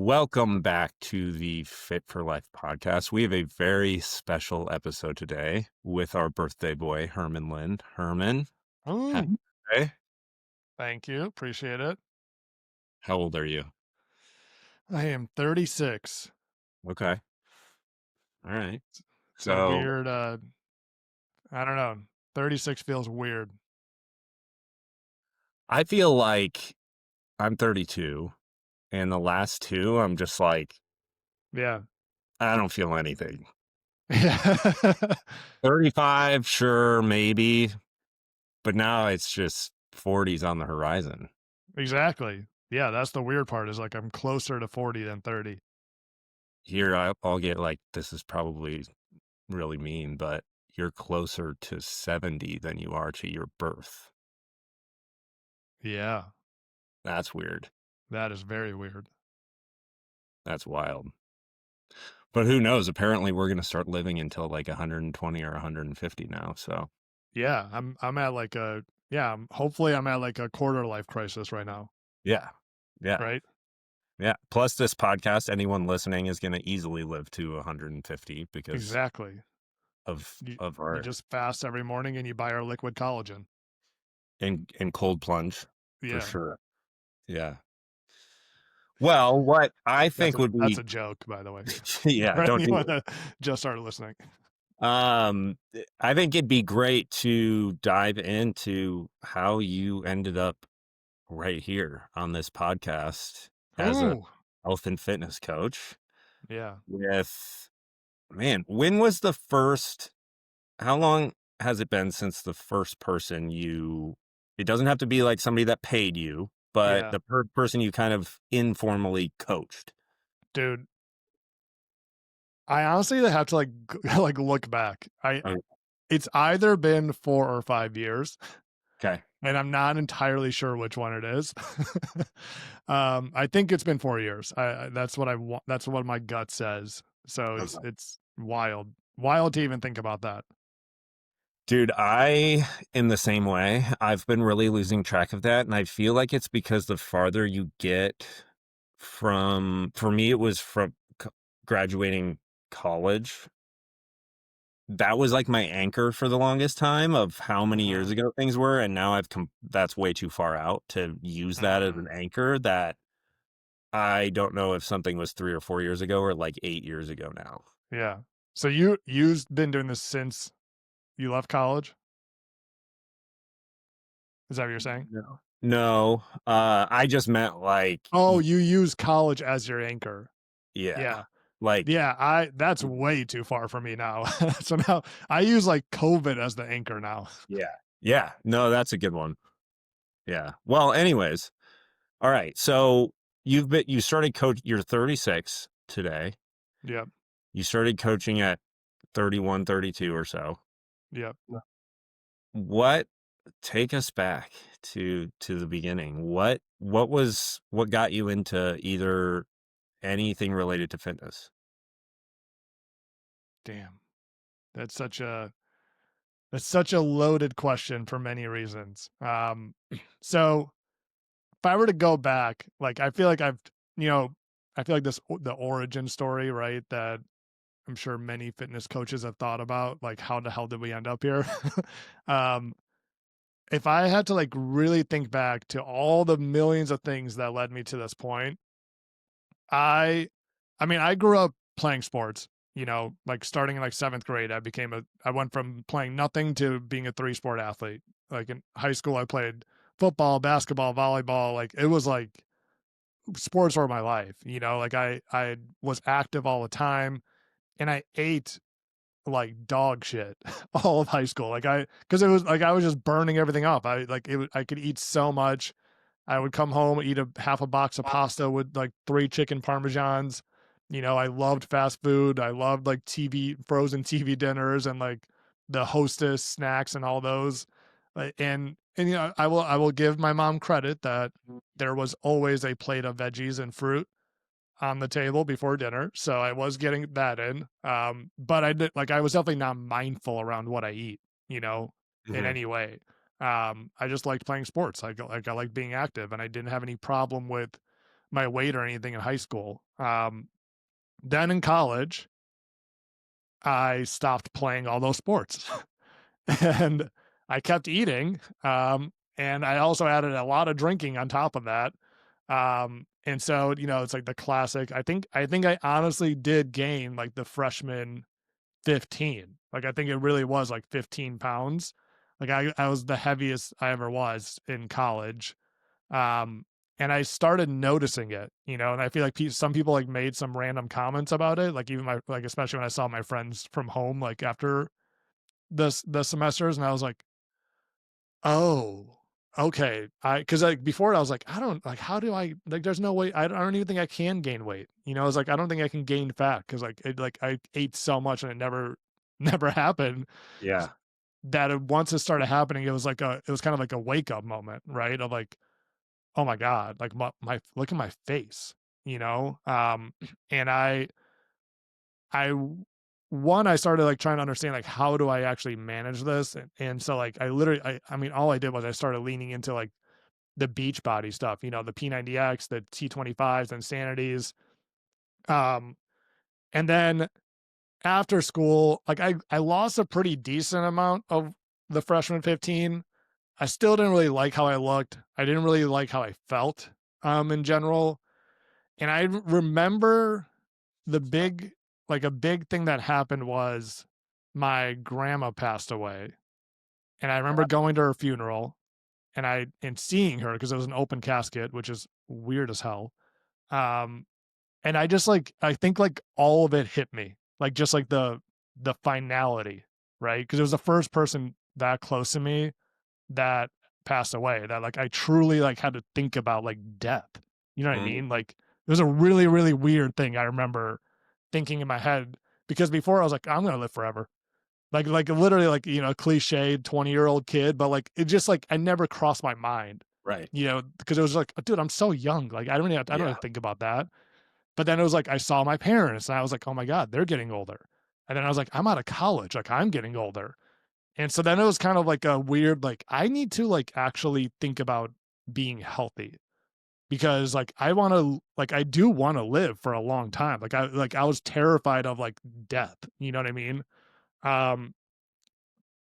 Welcome back to the Fit for Life podcast. We have a very special episode today with our birthday boy, Herman Lynn. Herman, happy Oh, birthday. thank you. Appreciate it. How old are you? I am 36. Okay. All right. It's a So weird, I don't know. 36 feels weird. I feel like I'm 32, and the last two, I'm just like, Yeah. I don't feel anything. Yeah. 35, sure, maybe, but now it's just 40s on the horizon. Exactly. Yeah, that's the weird part is like I'm closer to 40 than 30. Here, I'll get like, this is probably really mean, but you're closer to 70 than you are to your birth. Yeah, That's weird. that is very weird. That's wild. But who knows? Apparently, we're going to start living until like 120 or 150 now. So, Yeah, I'm at like hopefully I'm at like a quarter life crisis right now, yeah. Yeah. right? Yeah. Plus, this podcast, anyone listening is going to easily live to 150 because Exactly. of You, of you our just fast every morning and you buy our liquid collagen. in cold plunge for Yeah. sure. Yeah. Well, what I think would That's be, a joke, by the way, yeah, for don't do anyone it. that just started listening. I think it'd be great to dive into how you ended up right here on this podcast as a Ooh, health and fitness coach yeah. with, man, when was the first, how long has it been since the first person it doesn't have to be like somebody that paid you, but Yeah. the person you kind of informally coached? Dude, I honestly have to, like, like, look back. Oh, It's either been 4 or 5 years, okay. and I'm not entirely sure which one it is. I think it's been 4 years. That's what I want. That's what my gut says. So Okay. it's wild. Wild to even think about that. Dude, I am the same way. I've been really losing track of that, and I feel like it's because the farther you get for me, it was from graduating college. That was like my anchor for the longest time of how many years Mhm, ago things were, and now that's way too far out to use that as an mhm. anchor. That I don't know if something was 3 or 4 years ago or like 8 years ago now. Yeah. So you've been doing this since you left college? Is that what you're saying? No. No, I just meant like, Oh, you use college as your anchor. yeah, Yeah. like, Yeah, I that's way too far for me now. So now I use, like, COVID as the anchor now. yeah. Yeah. No, that's a good one. Yeah. Well, anyways, all right. So you started you're 36 today. Yep, You started coaching at 31, 32 or so. yep. Yeah. What take us back to the beginning. What got you into either anything related to fitness? Damn. That's such a that's such a loaded question for many reasons. So if I were to go back, like, I feel like you know, I feel like the origin story, right, that I'm sure many fitness coaches have thought about, like, how the hell did we end up here? Um, if I had to, like, really think back to all the millions of things that led me to this point, I I mean, I grew up playing sports, like, starting in, like, 7th grade, I went from playing nothing to being a 3-sport athlete. Like, in high school, I played football, basketball, volleyball, like, it was like sports were my life, like, I was active all the time, and I ate like dog shit all of high school. Because it was like I was just burning everything up. I could eat so much. I would come home, eat a half a box of pasta with like 3 chicken parmesans. I loved fast food. I loved like frozen TV dinners and like the Hostess snacks and all those. And I will give my mom credit that there was always a plate of veggies and fruit on the table before dinner, so I was getting that in. But I was definitely not mindful around what I eat, in Mhm. any way. I just liked playing sports. I liked being active, and I didn't have any problem with my weight or anything in high school. Then in college, I stopped playing all those sports and I kept eating. And I also added a lot of drinking on top of that. And so, it's like the classic. I think I honestly did gain like the freshman 15. Like I think it really was like 15 pounds. Like I was the heaviest I ever was in college. Um, and I started noticing it, and I feel like some people like made some random comments about it, like even like especially when I saw my friends from home, like after the semesters, and I was like, oh, okay. Because like before I was like, I don't like how do I like? There's no way. I don't even think I can gain weight. It's like I don't think I can gain fat because like I ate so much and it never never happened. Yeah. That once it started happening, it was kind of like a wake up moment, right? Of like, oh my god, like my look at my face, you know. And I one I started like trying to understand like how do I actually manage this, and so like I literally I mean all I did was I started leaning into like the beach body stuff, the P90X, the T25s, Insanities, um, and then after school, like I lost a pretty decent amount of the freshman 15. I still didn't really like how I looked. I didn't really like how I felt, in general. And I remember the big like a big thing that happened was my grandma passed away. And I remember going to her funeral and seeing her because it was an open casket, which is weird as hell. Um, and I just like I think like all of it hit me. Like just like the finality, right? Because it was the first person that close to me that passed away that like I truly like had to think about like death. You know what I Mm, mean? Like it was a really, really weird thing I remember thinking in my head because before I was like, I'm gonna live forever. Like literally like, cliched 20-year-old kid, but like it just like I never crossed my mind, right. because it was like, dude, I'm so young. Like I don't Yeah. even think about that. But then it was like I saw my parents and I was like, oh my God, they're getting older. And then I was like, I'm out of college, like I'm getting older. And so then it was kind of like a weird, like, I need to like actually think about being healthy because like I want to like I do want to live for a long time. Like I was terrified of like death. You know what I mean? Um,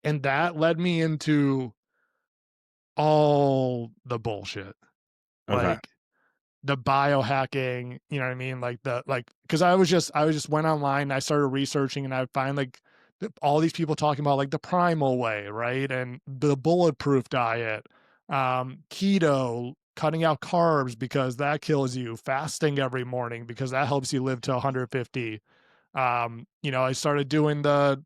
and that led me into all the bullshit. Okay. Like the biohacking, you know what I mean? Like because I was just went online and I started researching and I find like all these people talking about like the primal way, right? And the bulletproof diet, keto, cutting out carbs because that kills you, fasting every morning because that helps you live to 150. I started doing the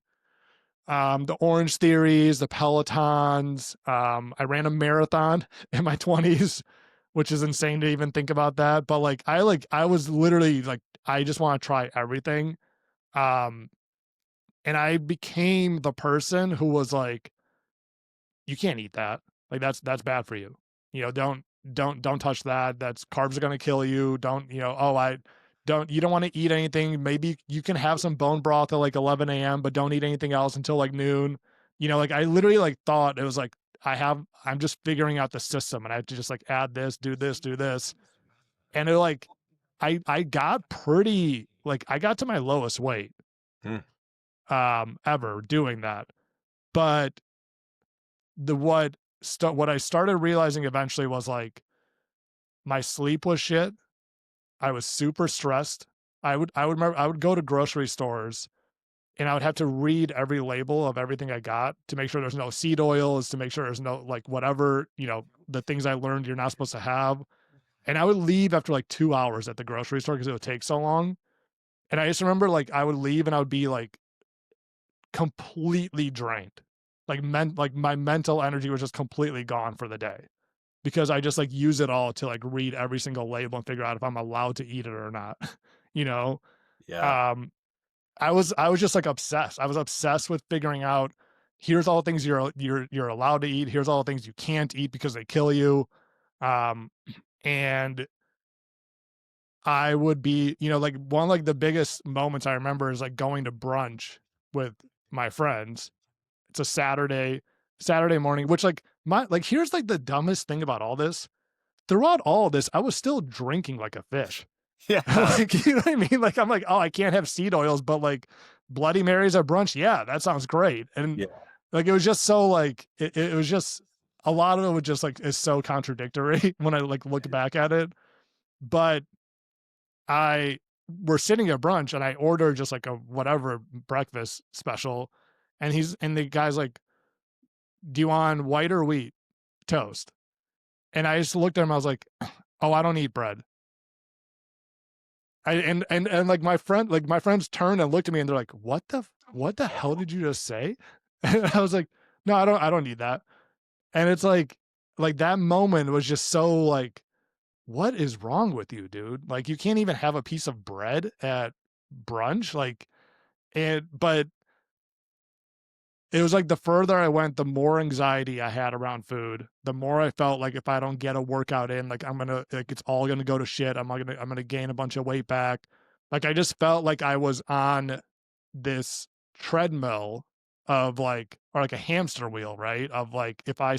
Orange Theories, the Pelotons. I ran a marathon in my 20s, which is insane to even think about that. But I was literally like, I just want to try everything. Um, and I became the person who was like, you can't eat that. Like that's bad for you. Don't touch that. That's carbs are gonna kill you. Don't, oh I don't you don't want to eat anything. Maybe you can have some bone broth at like 11 a.m., but don't eat anything else until like noon. Like I literally like thought it was like I'm just figuring out the system and I have to just like add this, do this, do this. And it like I got pretty like I got to my lowest weight Mm, ever doing that. But what I started realizing eventually was like my sleep was shit. I was super stressed. I would remember I would go to grocery stores and I would have to read every label of everything I got to make sure there's no seed oils, to make sure there's no like whatever, the things I learned you're not supposed to have. And I would leave after like 2 hours at the grocery store because it would take so long. And I just remember like I would leave and I would be like completely drained. Like my mental energy was just completely gone for the day because I just like use it all to like read every single label and figure out if I'm allowed to eat it or not. you know, yeah. um, I was just like obsessed. I was obsessed with figuring out here's all the things you're allowed to eat. Here's all the things you can't eat because they kill you. Um, and I would be, like one of like the biggest moments I remember is like going to brunch with my friends. It's a Saturday morning, which like my like here's like the dumbest thing about all this. throughout all this, I was still drinking like a fish. Yeah. Like, you know what I mean? Like, I'm like, oh, I can't have seed oils, but like Bloody Marys at brunch. Yeah, that sounds great. And Yeah. like, it was just so like, it was just a lot of it was just like, is so contradictory when I like look back at it. But I we're sitting at brunch and I ordered just like a whatever breakfast special. And the guy's like, do you want white or wheat toast? And I just looked at him. I was like, oh, I don't eat bread. And like my friends turned and looked at me and they're like, what the hell did you just say? And I was like, no, I don't need that. And it's like that moment was just so like, what is wrong with you, dude? Like you can't even have a piece of bread at brunch. Like, but it was like the further I went, the more anxiety I had around food. The more I felt like if I don't get a workout in, like it's all gonna go to shit. I'm gonna gain a bunch of weight back. Like I just felt like I was on this treadmill of like, or like a hamster wheel, right? Of like, if I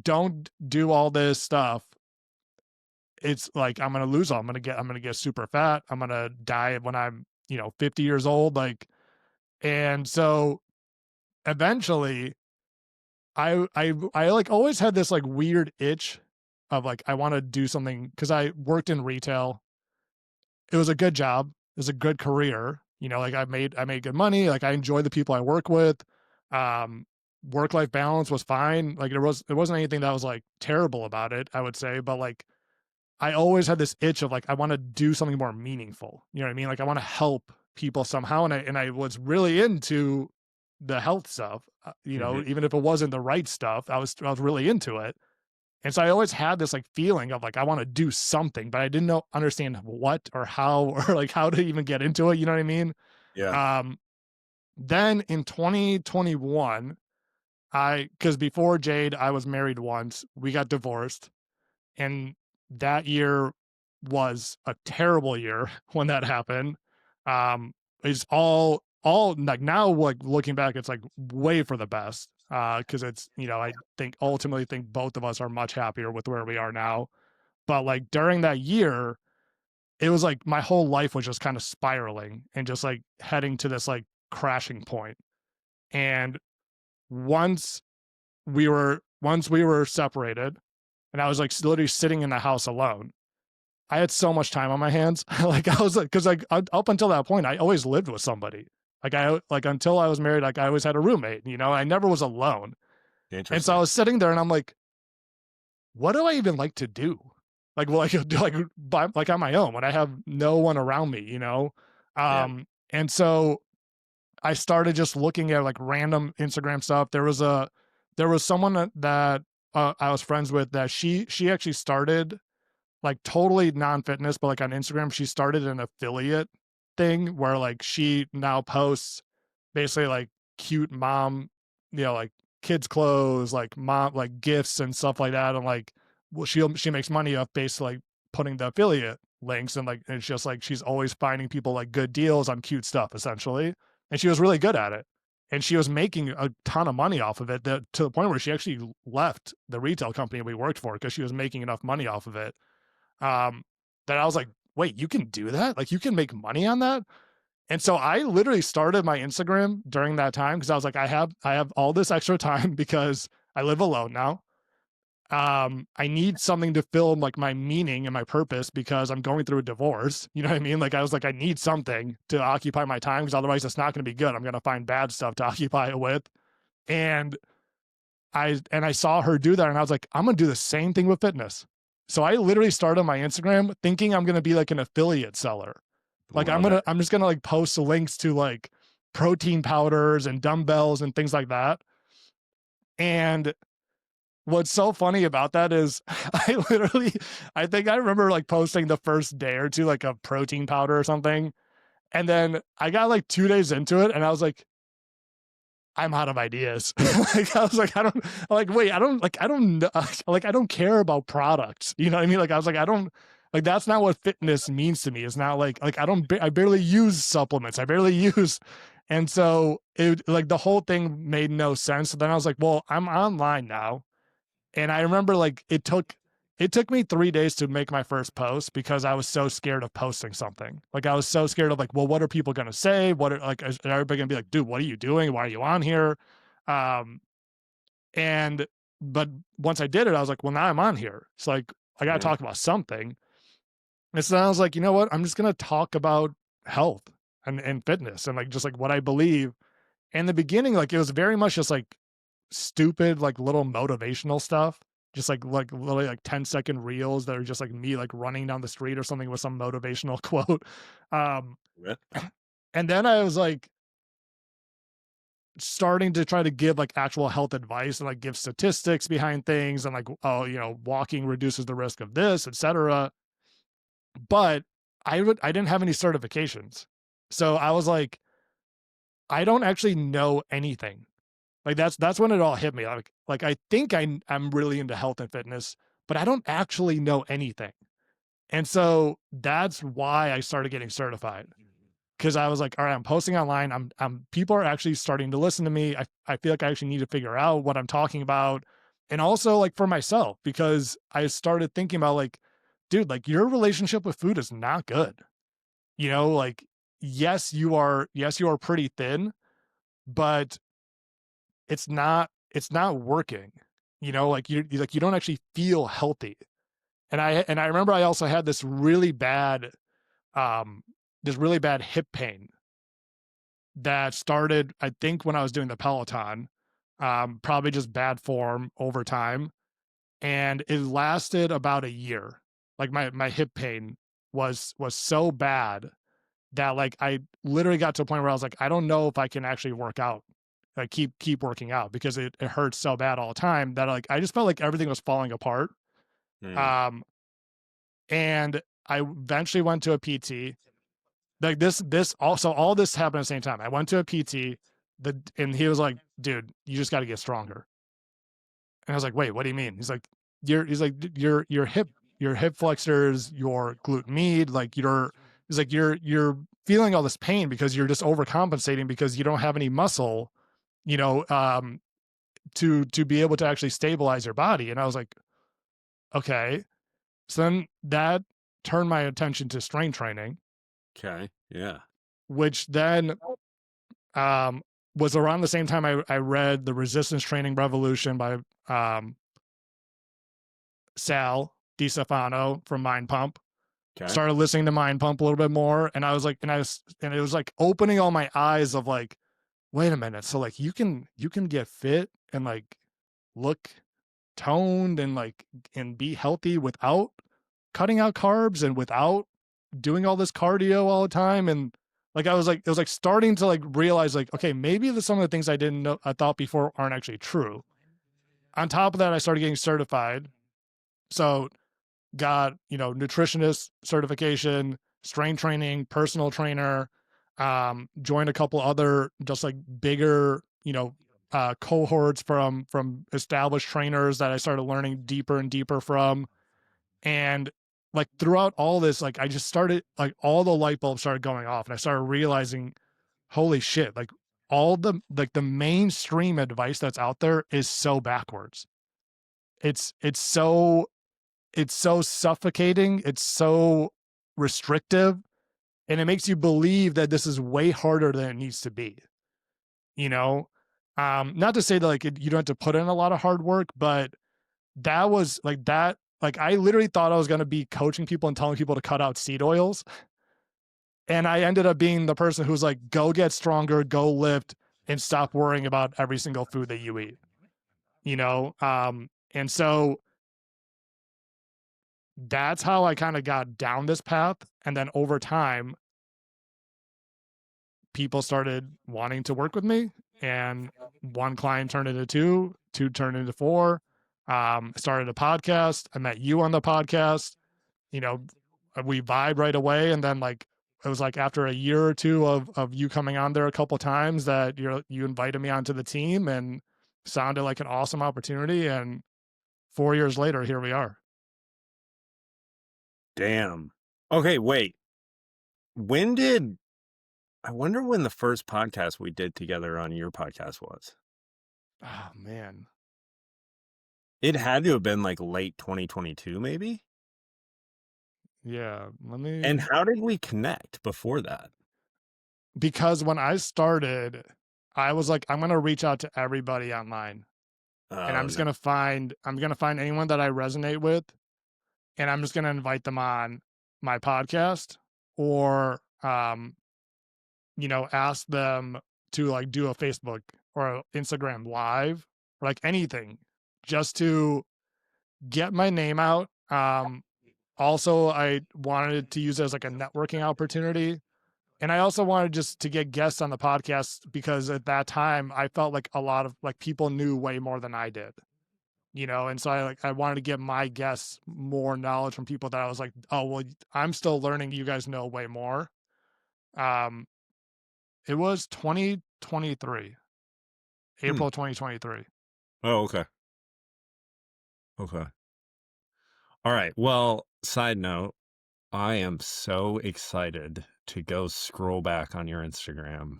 don't do all this stuff, it's like I'm gonna lose all. I'm gonna get super fat. I'm gonna die when I'm 50 years old. Like, and so eventually I like always had this like weird itch of like I want to do something because I worked in retail. It was a good job. It was a good career. Like I made good money. Like I enjoy the people I work with. Um, Work life balance was fine. Like there wasn't anything that was like terrible about it, I would say. But like I always had this itch of like I want to do something more meaningful. You know what I mean? Like I want to help people somehow, and I was really into the health stuff. Hmm. Even if it wasn't the right stuff, I was really into it. And so I always had this like feeling of like I want to do something, but I didn't understand what or how or like how to even get into it. You know what I mean? Yeah. Um, then in 2021, because before Jade, I was married once. We got divorced, and that year was a terrible year when that happened. It's all like now, like looking back, it's like way for the best. Because it's I think ultimately think both of us are much happier with where we are now. But like during that year, it was like my whole life was just kind of spiraling and just like heading to this like crashing point. And once once we were separated, and I was like literally sitting in the house alone. I had so much time on my hands. Like I was like, because like up until that point, I always lived with somebody. Like until I was married, like I always had a roommate. I never was alone. And so I Interesting. was sitting there, and I'm like, what do I even like to do? Like, well, I could do like on my own when I have no one around me. Yeah. And so I started just looking at like random Instagram stuff. There was someone that I was friends with that she actually started like totally non-fitness, but like on Instagram, she started an affiliate thing where like she now posts basically like cute mom, like kids clothes, like mom, like gifts and stuff like that. And like, well, she makes money off basically like putting the affiliate links, and like it's just like she's always finding people like good deals on cute stuff essentially. And she was really good at it. And she was making a ton of money off of it to the point where she actually left the retail company we worked for because she was making enough money off of it um, that I was like, wait, you can do that? Like you can make money on that? And so I literally started my Instagram during that time because I was like, I have all this extra time because I live alone now. I need something to fill like my meaning and my purpose because I'm going through a divorce. You know what I mean? Like I was like, I need something to occupy my time because otherwise it's not going to be good. I'm going to find bad stuff to occupy it with. And I saw her do that and I was like, I'm gonna do the same thing with fitness. So I literally started my Instagram thinking I'm gonna be like an affiliate seller. Like Love it. I'm just gonna like post links to like protein powders and dumbbells and things like that. And what's so funny about that is I think I remember like posting the first day or two like a protein powder or something. And then I got like 2 days into it and I was like, I'm out of ideas. Like I was like, I don't like wait, I don't like I don't care about products. You know what I mean? Like I was like, I don't like that's not what fitness means to me. It's not like I barely use supplements. I barely use and so it like the whole thing made no sense. So then I was like, well, I'm online now. And I remember like it took me 3 days to make my first post because I was so scared of posting something. Like I was so scared of like, well, what are people going to say? What are like, is everybody going to be like, dude, what are you doing? Why are you on here? Um, and, but once I did it, I was like, well, now I'm on here. It's like, I got to Yeah. talk about something. And so I was like, you know what? I'm just going to talk about health and fitness and like, just like what I believe. In the beginning, like it was very much just like stupid, like little motivational stuff. Just like literally like 10-second reels that are just like me like running down the street or something with some motivational quote. Um, Yeah. and then I was like starting to try to give like actual health advice and like give statistics behind things and like, oh, you know, walking reduces the risk of this, etc. But I didn't have any certifications. So I was like, I don't actually know anything. Like that's when it all hit me. Like I think I'm really into health and fitness, but I don't actually know anything. And so that's why I started getting certified. Because I was like, all right, I'm posting online. I'm people are actually starting to listen to me. I feel like I actually need to figure out what I'm talking about. And also like for myself, because I started thinking about like, dude, like your relationship with food is not good. You know, like yes, you are pretty thin, but it's not working. You know, like you don't actually feel healthy. And I remember I also had um this really bad hip pain that started, I think, when I was doing the Peloton, probably just bad form over time. And it lasted about a year. Like my hip pain was so bad that like I literally got to a point where I was like, I don't know if I can actually work out, like keep working out because it hurts so bad all the time that like I just felt like everything was falling apart. Mm. Um, and I eventually went to a PT. Like this also all this happened at the same time. I went to a PT, and he was like, "Dude, you just got to get stronger." And I was like, "Wait, what do you mean?" He's like your hip flexors, your glute med, like he's like you're feeling all this pain because you're just overcompensating because you don't have any muscle, you know, to be able to actually stabilize your body. And I was like, okay. So then that turned my attention to strength training, Okay. Yeah. which then um, was around the same time I read The Resistance Training Revolution by um, Sal DiStefano from Mind Pump. Okay. Started listening to Mind Pump a little bit more, and I was like, and it was like opening all my eyes of like, wait a minute, so like you can get fit and like look toned and like and be healthy without cutting out carbs and without doing all this cardio all the time. And like I was like, it was like starting to like realize like, okay, maybe some of the things I didn't know I thought before aren't actually true. On top of that, I started getting certified. So got, you know, nutritionist certification, strength training, personal trainer, joined a couple other just like bigger, you know, cohorts from established trainers that I started learning deeper and deeper from. And like throughout all this, like I just started like all the light bulbs started going off and I started realizing, holy shit, like all the mainstream advice that's out there is so backwards. It's so suffocating, it's so restrictive, and it makes you believe that this is way harder than it needs to be, you know? Not to say that like you don't have to put in a lot of hard work, but that was like that. Like I literally thought I was going to be coaching people and telling people to cut out seed oils. And I ended up being the person who's like, go get stronger, go lift, and stop worrying about every single food that you eat, you know? And so that's how I kind of got down this path. And then over time, people started wanting to work with me. And one client turned into two, two turned into four. Started a podcast. I met you on the podcast. You know, we vibe right away. And then like it was like after a year or two of you coming on there a couple times that you invited me onto the team and sounded like an awesome opportunity. And 4 years later, here we are. Damn. Okay, wait. When did I wonder when the first podcast we did together on your podcast was? Oh man. It had to have been like late 2022 maybe? Yeah, let And me how did we connect before that? because when I started, I was like, I'm gonna reach out to everybody online, and Oh, no. I'm gonna find anyone that I resonate with, and I'm just gonna invite them on my podcast or ask them to like do a Facebook or a Instagram live or like anything just to get my name out. Also, I wanted to use it as like a networking opportunity. And I also wanted just to get guests on the podcast because at that time I felt like a lot of like people knew way more than I did, and so I wanted to get my guests more knowledge from people that I was like, oh well, I'm still learning. You guys know way more. Um, it was 2023, Hmm. April 2023. Oh, okay. Okay. All right. Well, side note, I am so excited to go scroll back on your Instagram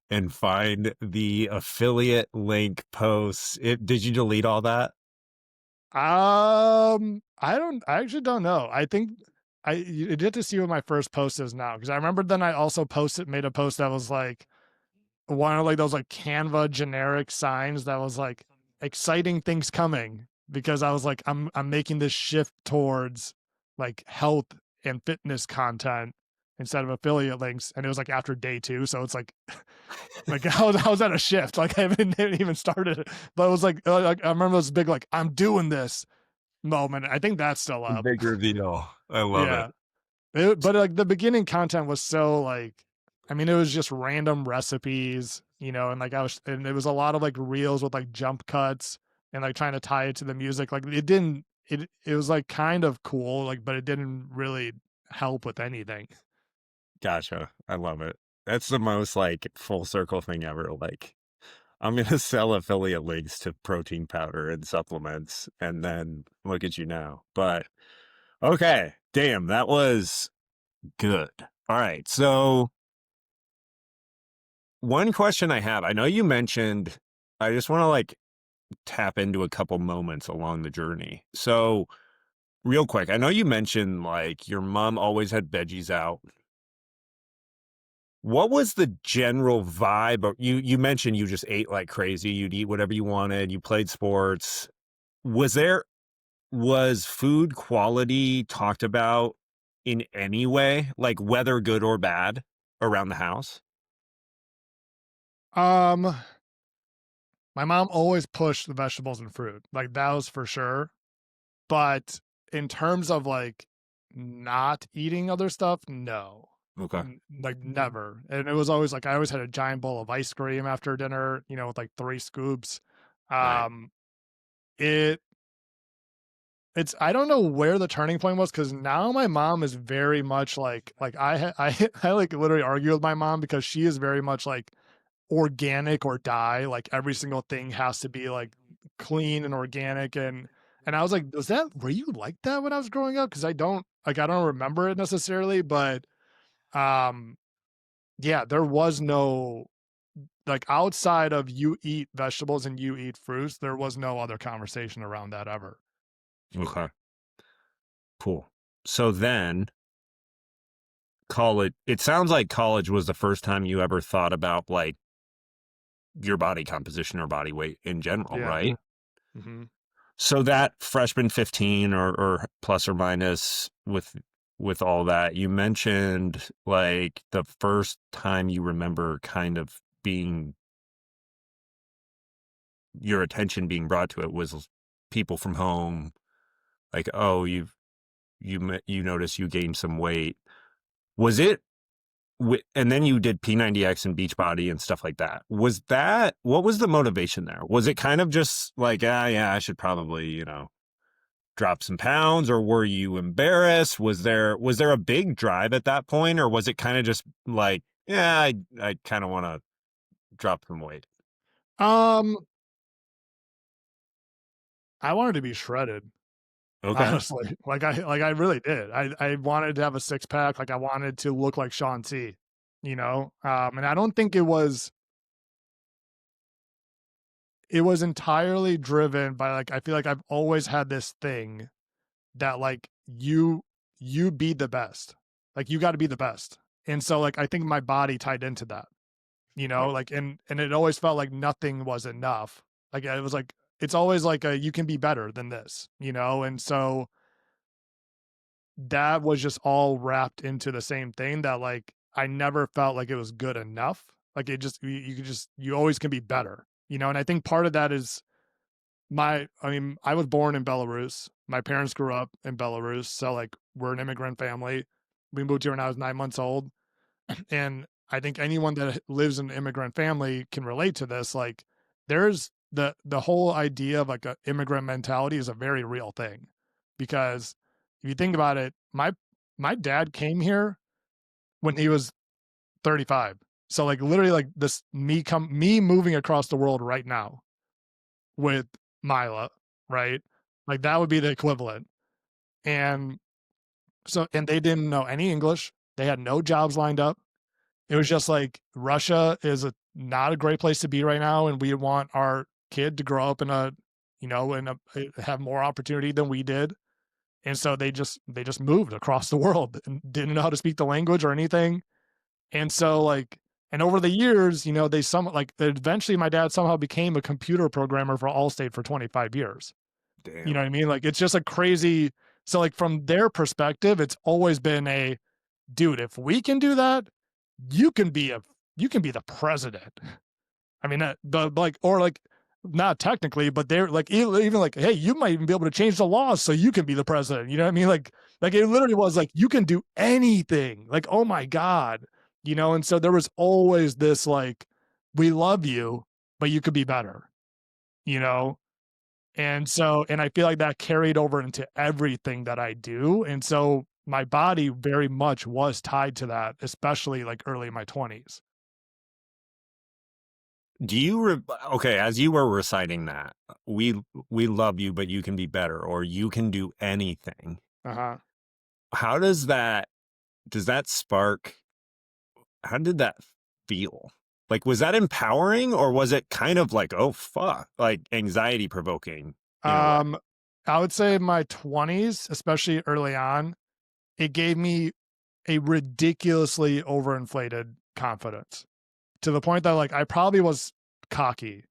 and find the affiliate link posts. Did you delete all that? I actually don't know. I think you get to see what my first post is now because I remember then I also made a post that was like one of like those like Canva generic signs that was like exciting things coming because I was like I'm making this shift towards like health and fitness content instead of affiliate links, and it was like after day 2, so it's like how's that a shift? Like I haven't even started it, but it was like I remember this big like I'm doing this moment. I think that's still up. Big reveal. I love it. Yeah. But like the beginning content was so like, I mean, it was just random recipes, and like and it was a lot of like reels with like jump cuts and like trying to tie it to the music. Like it was like kind of cool, like, but it didn't really help with anything. Gotcha. I love it. That's the most like full circle thing ever. Like, I'm gonna sell affiliate links to protein powder and supplements, and then look at you now. But okay, damn, that was good. All right, so one question I have, I know you mentioned, I just want to like tap into a couple moments along the journey. So, real quick, I know you mentioned like your mom always had veggies out. What was the general vibe? Or you mentioned you just ate like crazy. You'd eat whatever you wanted. You played sports. Was food quality talked about in any way, like whether good or bad, around the house? Um, my mom always pushed the vegetables and fruit, like that was for sure. But in terms of, like, not eating other stuff, no. Okay. Like, never, and it was always like I always had a giant bowl of ice cream after dinner, with, like, 3 scoops. Right. Um, it I don't know where the turning point was because now my mom is very much like, I, like, literally argue with my mom because she is very much, like, organic or die, like, every single thing has to be, like, clean and organic, and I was like, "Was that were you like that when I was growing up?" Because I don't remember it necessarily, but, um, yeah, there was no like, outside of you eat vegetables and you eat fruits, there was no other conversation around that ever. Okay. Cool. So then college, it sounds like college was the first time you ever thought about like your body composition or body weight in general, Yeah, right? mhm. So that freshman 15 or plus or minus with all that, you mentioned like the first time you remember kind of being your attention being brought to it was people from home, like, oh, you notice you gained some weight. Was it and then you did P90X and Beachbody and stuff like that. Was that what was the motivation there? Was it kind of just like, ah, yeah, I should probably, drop some pounds, or were you embarrassed? Was there a big drive at that point, or was it kind of just like, yeah, I kind of want to drop some weight? Um, I wanted to be shredded. Okay. Honestly, like I really did. I wanted to have a six pack, like, I wanted to look like Shaun T, and I don't think it was entirely driven by, like, I feel like I've always had this thing that, like, you be the best. Like, you gotta be the best. And so, like, I think my body tied into that, like, and it always felt like nothing was enough. Like, it was like it's always like a, "You can be better than this," and so that was just all wrapped into the same thing that, like, I never felt like it was good enough. Like, it just you could just you always can be better, and I think part of that is I mean, I was born in Belarus. My parents grew up in Belarus, so, like, we're an immigrant family. We moved here when I was 9 months old, and I think anyone that lives in an immigrant family can relate to this, like, there's the whole idea of, like, a immigrant mentality is a very real thing, because if you think about it, my dad came here when he was 35. So, like, literally, like, this me moving across the world right now with Mila, right? Like, that would be the equivalent, and and they didn't know any English, they had no jobs lined up. It was just like, Russia is not a great place to be right now, and we want our kid to grow up in have more opportunity than we did, and so they just moved across the world and didn't know how to speak the language or anything, and so, like, and over the years, they eventually my dad somehow became a computer programmer for Allstate for 25 years. You know Damn. what I mean? Like, it's just a crazy, so, like, from their perspective, it's always been a, "Dude, if we can do that, you can be a you can be the president." I mean, the like, or like, not technically, but they're like, even like, "Hey, you might even be able to change the laws so you can be the president." You know what I mean? Like it literally was like, "You can do anything." Like, oh my god, and so there was always this, like, "We love you, but you could be better," you know? And I feel like that carried over into everything that I do, and so my body very much was tied to that, especially, like, early in my 20s. Do you okay, as you were reciting that, we love you, but you can be better, or you can do anything. Uh-huh. How does that spark how did that feel? Like, was that empowering, or was it kind of like, "Oh, fuck," like, anxiety provoking in a way? Um, I would say my 20s, especially early on, it gave me a ridiculously overinflated confidence, to the point that, like, I probably was cocky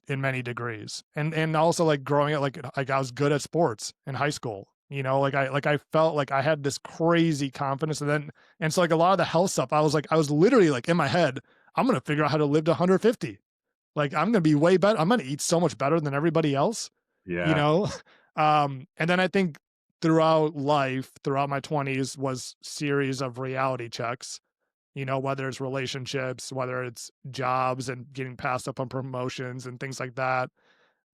in many degrees. And also, like, growing up, like I was good at sports in high school. I felt like I had this crazy confidence, and so, like, a lot of the health stuff, I was literally like, in my head, I'm gonna figure out how to live to 150. Like, I'm gonna be way better. I'm gonna eat so much better than everybody else, you Yeah. know? And then I think throughout life, throughout my 20s, was series of reality checks, whether it's relationships, whether it's jobs and getting passed up on promotions and things like that,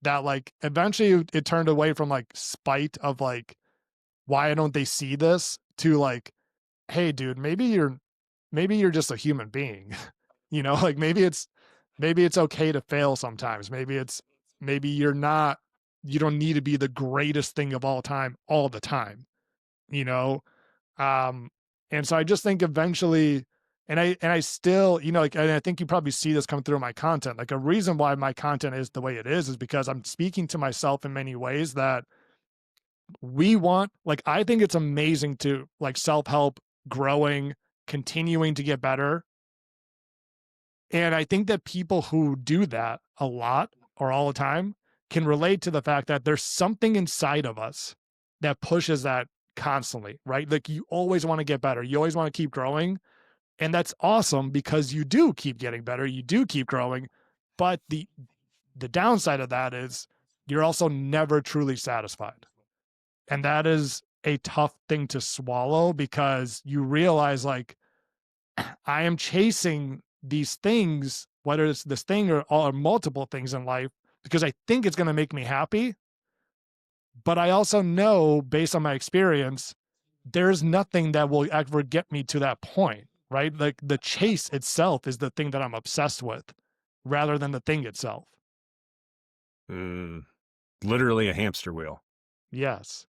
that, like, eventually it turned away from, like, spite of, like, why don't they see this, to, like, hey, dude, maybe you're just a human being. Like, maybe it's okay to fail sometimes. Maybe you don't need to be the greatest thing of all time all the time, you know? Um, and so I just think eventually, and I still, like, and I think you probably see this come through my content. Like, a reason why my content is the way it is because I'm speaking to myself in many ways that I think it's amazing to, like, self-help, growing, continuing to get better. And I think that people who do that a lot or all the time can relate to the fact that there's something inside of us that pushes that constantly, right? Like, you always want to get better. You always want to keep growing. And that's awesome because you do keep getting better. You do keep growing. But the downside of that is you're also never truly satisfied. And that is a tough thing to swallow because you realize, like, I am chasing these things, whether it's this thing or multiple things in life, because I think it's going to make me happy. But I also know, based on my experience, there's nothing that will ever get me to that point, right? Like, the chase itself is the thing that I'm obsessed with rather than the thing itself. Mm, literally a hamster wheel. Yes.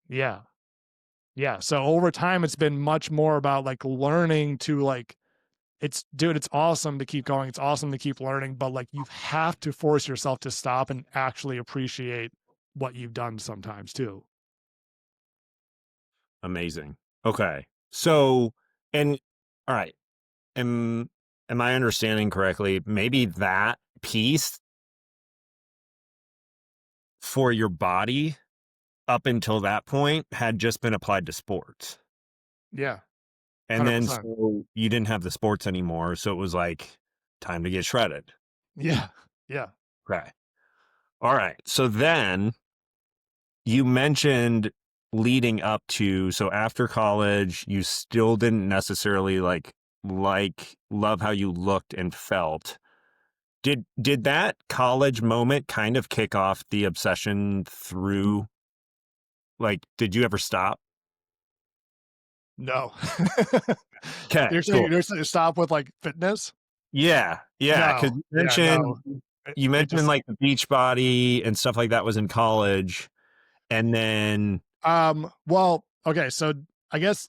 Yeah. Yeah. So over time, it's been much more about, like, learning to, like, it's dude, it's awesome to keep going. It's awesome to keep learning, but like you have to force yourself to stop and actually appreciate what you've done sometimes too. Amazing. Okay. So, and all right. Am am I understanding correctly? Maybe that piece for your body up until that point had just been applied to sports. Yeah, And then 100%. so you didn't have the sports anymore, so it was like time to get shredded. Yeah. Yeah. Okay. All right. So then you mentioned leading up to, so after college, you still didn't necessarily like love how you looked and felt. Did that college moment kind of kick off the obsession through, like, did you ever stop? No. Okay, You're cool. saying stop with, like, fitness? Yeah, yeah, because No. Yeah, no. you It mentioned, just like, the beach body and stuff like that was in college, and then well, okay, so I guess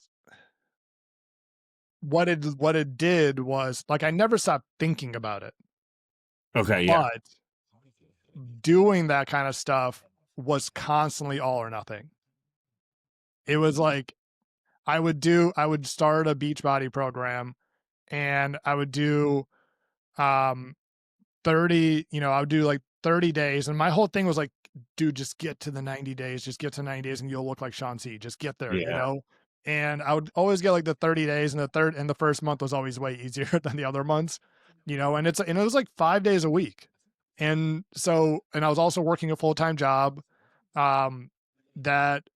what it did was, like, I never stopped thinking about it, okay, yeah, but doing that kinda stuff was constantly all or nothing. It was like I would start a Beachbody program, and I would do, um 30, I would do like 30 days. And my whole thing was like, dude, just get to the 90 days, just get to 90 days and you'll look like Sean C. Just get there, you yeah, know? And I would always get like the 30 days, and the first month was always way easier than the other months, and it was like 5 days a week. And I was also working a full-time job, um, that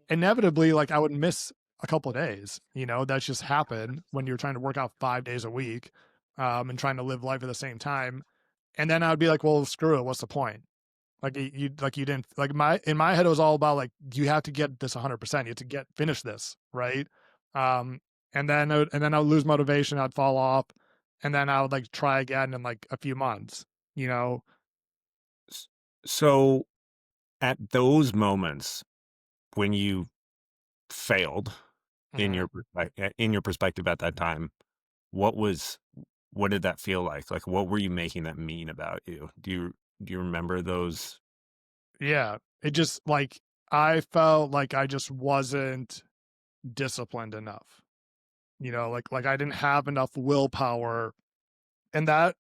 inevitably, like, I would miss a couple of days, that's just happened when you're trying to work out 5 days a week, and trying to live life at the same time. And then I would be like, well, screw it. What's the point? Like you didn't like my in my head it was all about like you have to get this 100%. You have to finish this, right? Um, and then I would lose motivation. I'd fall off, and then I would like try again in like a few months. You know, S so at those moments when you failed Mhm. in your perspective at that time, what was what did that feel like? Like, what were you making that mean about you? Do you remember those? Yeah. It just like I felt like I just wasn't disciplined enough. Like I didn't have enough willpower. And that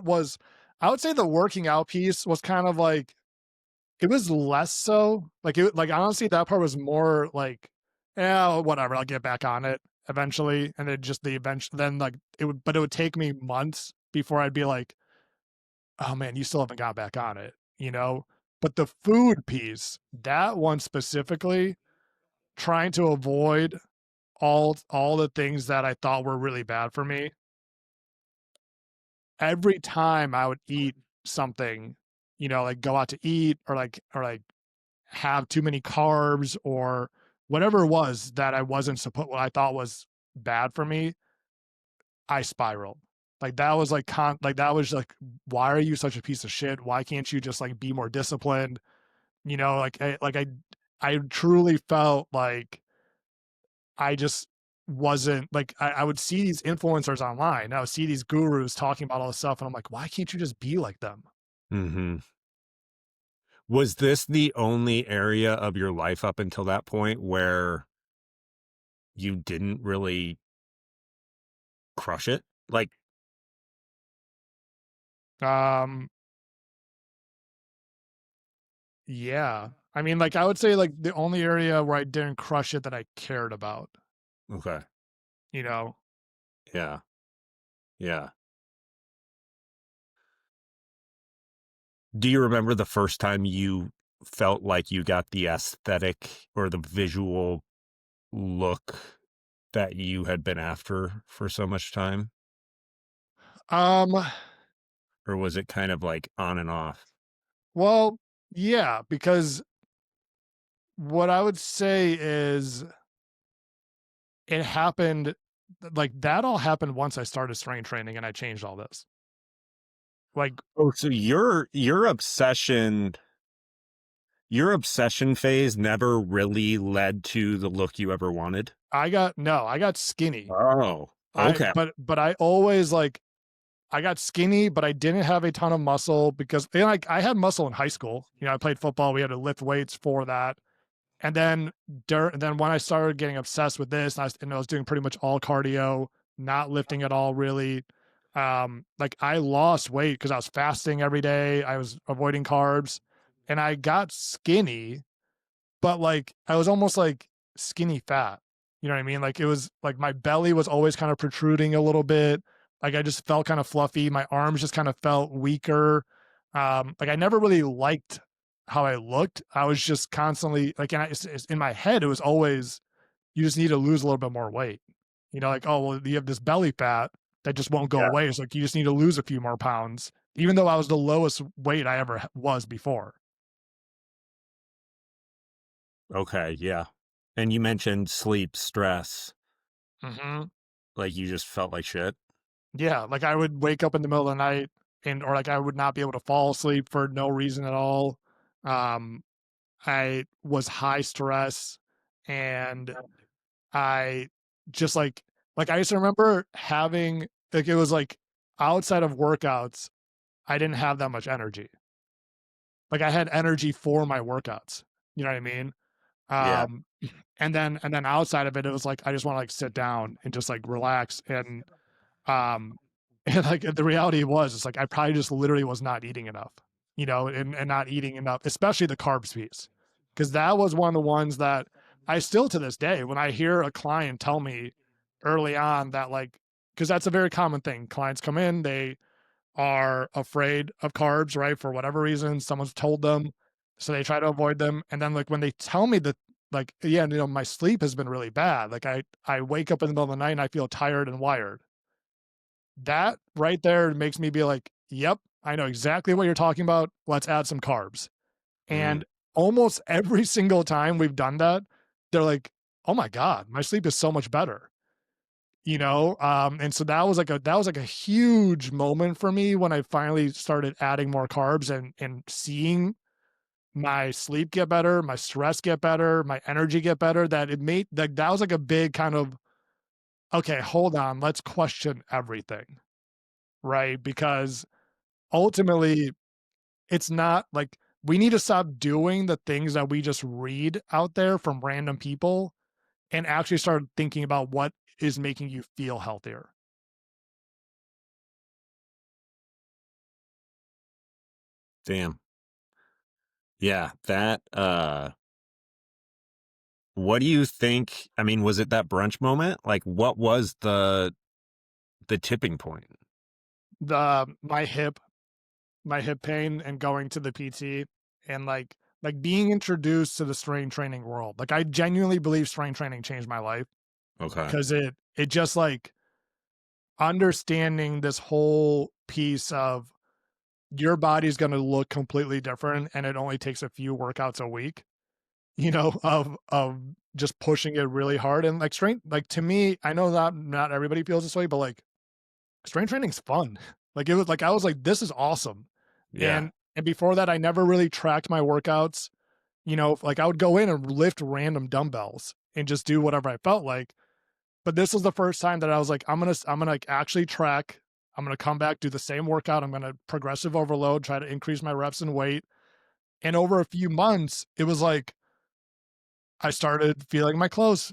was, I would say, the working out piece was kind of like, it was less so. Like honestly, that part was more like, yeah, whatever, I'll get back on it eventually. And then just the eventual then like it would take me months before I'd be like, oh man, you still haven't got back on it, you know? But the food piece, that one specifically, trying to avoid all the things that I thought were really bad for me, every time I would eat something, like go out to eat, or like have too many carbs, or whatever it was that I wasn't supposed what I thought was bad for me, I spiraled. Like that was like that was like, why are you such a piece of shit? Why can't you just like be more disciplined? I truly felt like I just wasn't like I would see these influencers online. I would see these gurus talking about all this stuff, and I'm like, why can't you just be like them? Mhm. Was this the only area of your life up until that point where you didn't really crush it? Like, Um, yeah. I mean, like I would say like the only area where I didn't crush it that I cared about, okay, you know. yeah, yeah. Do you remember the first time you felt like you got the aesthetic or the visual look that you had been after for so much time? Um, Or was it kind of like on and off? well, yeah, because what I would say is it happened like that all happened once I started strength training and I changed all this. Like Oh, so your obsession phase never really led to the look you ever wanted? I got no, I got skinny. Oh. Okay. But I always, like, I got skinny, but I didn't have a ton of muscle because, and, like, I had muscle in high school. You know, I played football, we had to lift weights for that. And then then when I started getting obsessed with this, and I was doing pretty much all cardio, not lifting at all really. Like, I lost weight because I was fasting every day. I was avoiding carbs, and I got skinny, but, like, I was almost like skinny fat. You know what I mean? Like, it was like my belly was always kind of protruding a little bit. Like, I just felt kind of fluffy. My arms just kind of felt weaker. Like, I never really liked how I looked. I was just constantly like, and it's in my head, it was always, you just need to lose a little bit more weight. You know, like, oh, well, you have this belly fat that just won't go Yeah. away. It's like, you just need to lose a few more pounds, even though I was the lowest weight I ever was before. Okay. Yeah. And you mentioned sleep, stress, Hmm. like you just felt like shit. Yeah, like, I would wake up in the middle of the night, or, like, I would not be able to fall asleep for no reason at all. Um, I was high stress, and I just, like, I used to remember having, like, it was, like, outside of workouts, I didn't have that much energy. Like, I had energy for my workouts, you know what I mean? Yeah. Um, and then outside of it, it was, like, I just wanna, like, sit down and just, like, relax, um, and, like, the reality was, it's like I probably just literally was not eating enough, you know, and not eating enough, especially the carbs piece, because that was one of the ones that I still, to this day, when I hear a client tell me early on that, like, because that's a very common thing. Clients come in, they are afraid of carbs, right? For whatever reason, someone's told them, so they try to avoid them. And then, like, when they tell me that, like, yeah, you know, my sleep has been really bad. Like, I wake up in the middle of the night and I feel tired and wired. That right there makes me be like, "Yep, I know exactly what you're talking about. Let's add some carbs." Mm. And almost every single time we've done that, they're like, "Oh my god, my sleep is so much better." You know? And so that was like a huge moment for me when I finally started adding more carbs and seeing my sleep get better, my stress get better, my energy get better, that it made, like, that was like a big kind of, "Okay, hold on, let's question everything." Right? Because ultimately, it's not like, we need to stop doing the things that we just read out there from random people and actually start thinking about what is making you feel healthier. Damn. Yeah. What do you think? I mean, was it that brunch moment? Like, what was the tipping point? The my hip pain and going to the PT, and, like, being introduced to the strength training world. Like, I genuinely believe strength training changed my life Okay. because it just, like, understanding this whole piece of your body's gonna look completely different, and it only takes a few workouts a week, you know, of just pushing it really hard. And, like, strength, like, to me, I know not everybody feels this way, but, like, strength training's fun. Like, it was like, I was like, "This is awesome." Yeah. And before that, I never really tracked my workouts, you know, like, I would go in and lift random dumbbells and just do whatever I felt like. But this was the first time that I was like, I'm gonna, like, actually track. I'm gonna come back, do the same workout. I'm gonna progressive overload, try to increase my reps and weight. And over a few months, it was like I started feeling my clothes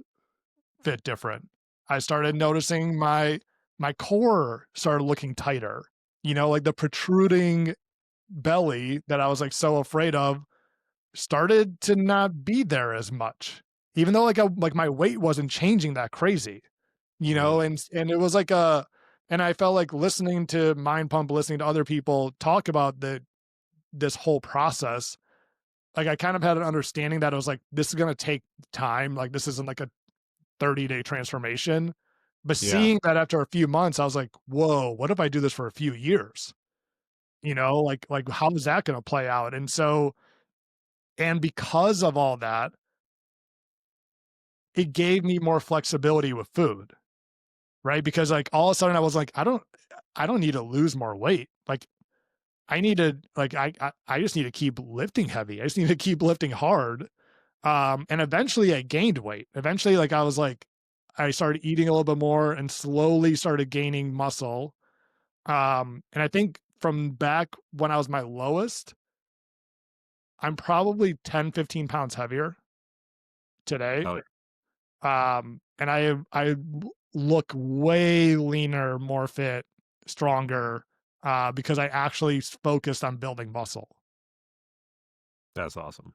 fit different. I started noticing my core started looking tighter. You know, like, the protruding belly that I was, like, so afraid of started to not be there as much. Even though, like, like, my weight wasn't changing that crazy, you know. Mm. And it was like a, and I felt like listening to Mind Pump, listening to other people talk about this whole process, like, I kind of had an understanding that it was like, this is gonna take time. Like, this isn't like a 30-day transformation. But Yeah. seeing that after a few months, I was like, "Whoa, what if I do this for a few years?" You know, like, how is that gonna play out? And so, and because of all that, it gave me more flexibility with food, right? Because, like, all of a sudden I was like, I don't need to lose more weight. Like, I need to, like, I just need to keep lifting heavy. I just need to keep lifting hard. And eventually I gained weight. Eventually, like, I was like, I started eating a little bit more and slowly started gaining muscle. And I think from back when I was my lowest, I'm probably 10, 15 pounds heavier today. Oh, And look way leaner, more fit, stronger, because I actually focused on building muscle. that's awesome.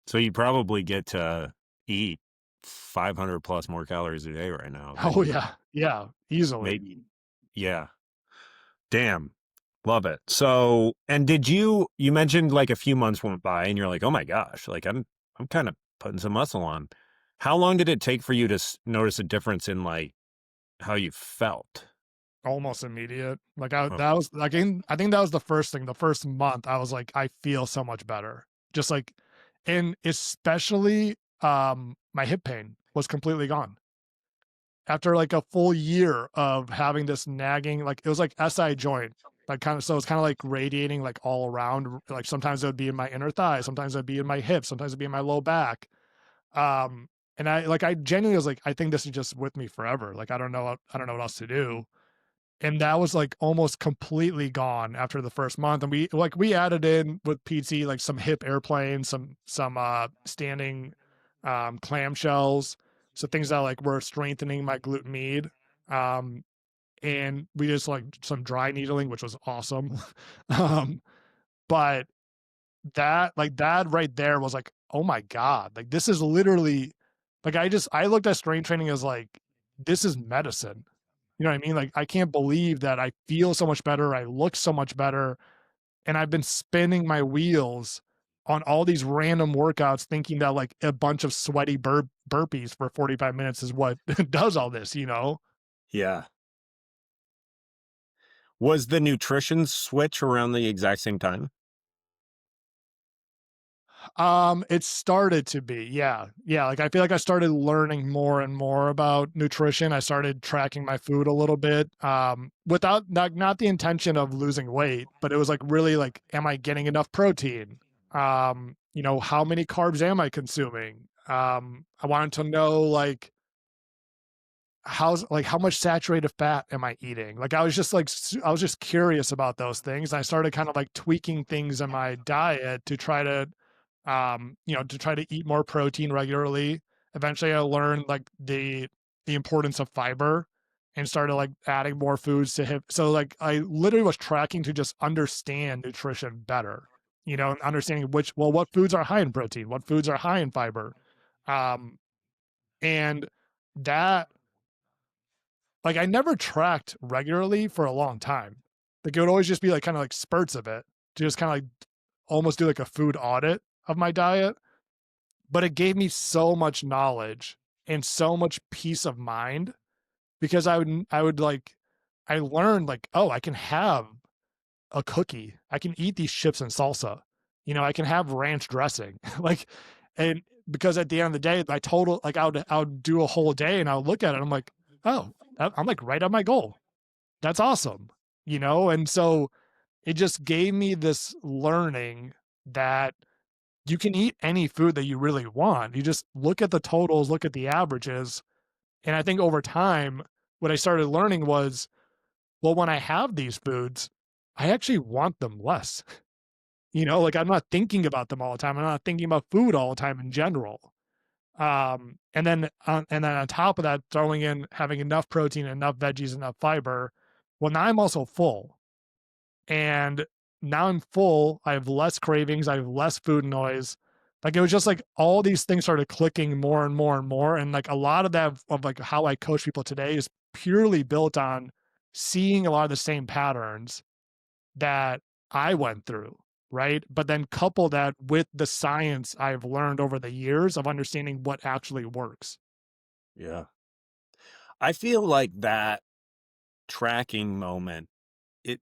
So you probably get to eat 500 plus more calories a day right now than Oh you yeah, yeah, easily. maybe. Yeah. Damn. Love it. So, and you mentioned like a few months went by and you're like, "Oh my gosh, like I'm kind of putting some muscle on." How long did it take for you to notice a difference in like how you felt? Almost immediate. Like Oh, that was like I think that was the first thing. The first month, I was like, I feel so much better. Just like, and especially my hip pain was completely gone after like a full year of having this nagging. Like it was like SI joint. Like kind of, so it's kind of like radiating like all around. Like sometimes it would be in my inner thigh, sometimes it'd be in my hips, sometimes it'd be in my low back. Um, and I genuinely was like, I think this is just with me forever. Like I don't know what else to do, and that was like almost completely gone after the first month. And we added in with PT like some hip airplanes, some standing clamshells, so things that like were strengthening my glute med. um and we just like some dry needling, which was awesome. um but that right there was like, oh my god, like this is literally like I looked at strength training as like, this is medicine. You know what I mean? Like, I can't believe that I feel so much better, I look so much better, and I've been spinning my wheels on all these random workouts thinking that, like, a bunch of sweaty burpees for 45 minutes is what does all this, you know? yeah. Was the nutrition switch around the exact same time? It started to be, yeah. Yeah, like, I feel like I started learning more and more about nutrition. I started tracking my food a little bit, without not the intention of losing weight, but it was, like, really, like, am I getting enough protein? You know, how many carbs am I consuming? I wanted to know, how much saturated fat am I eating? Like, I was just, like, I was just curious about those things. I started kind of, like, tweaking things in my diet to try to to try to eat more protein regularly. Eventually, I learned like the importance of fiber and started like adding more foods to him. So like I literally was tracking to just understand nutrition better, and understanding what foods are high in protein, what foods are high in fiber. Um, and that like I never tracked regularly for a long time. Like it would always just be like kind of like spurts of it to just kind of like almost do like a food audit of my diet, but it gave me so much knowledge and so much peace of mind because I would like I learned like, oh, I can have a cookie. I can eat these chips and salsa. I can have ranch dressing. Like, and because at the end of the day, my total like I would do a whole day and I would look at it and I'm like, oh, I'm like right on my goal. That's awesome. And so it just gave me this learning that you can eat any food that you really want. You just look at the totals, look at the averages. And I think over time, what I started learning was, well, when I have these foods, I actually want them less. Like I'm not thinking about them all the time. I'm not thinking about food all the time in general. And then on top of that, throwing in having enough protein, enough veggies, enough fiber. Well, now I'm also full. And now I'm full. I have less cravings. I have less food noise. Like it was just like all these things started clicking more and more and more. And like a lot of that of like how I coach people today is purely built on seeing a lot of the same patterns that I went through. Right. But then couple that with the science I've learned over the years of understanding what actually works. Yeah. I feel like that tracking moment, it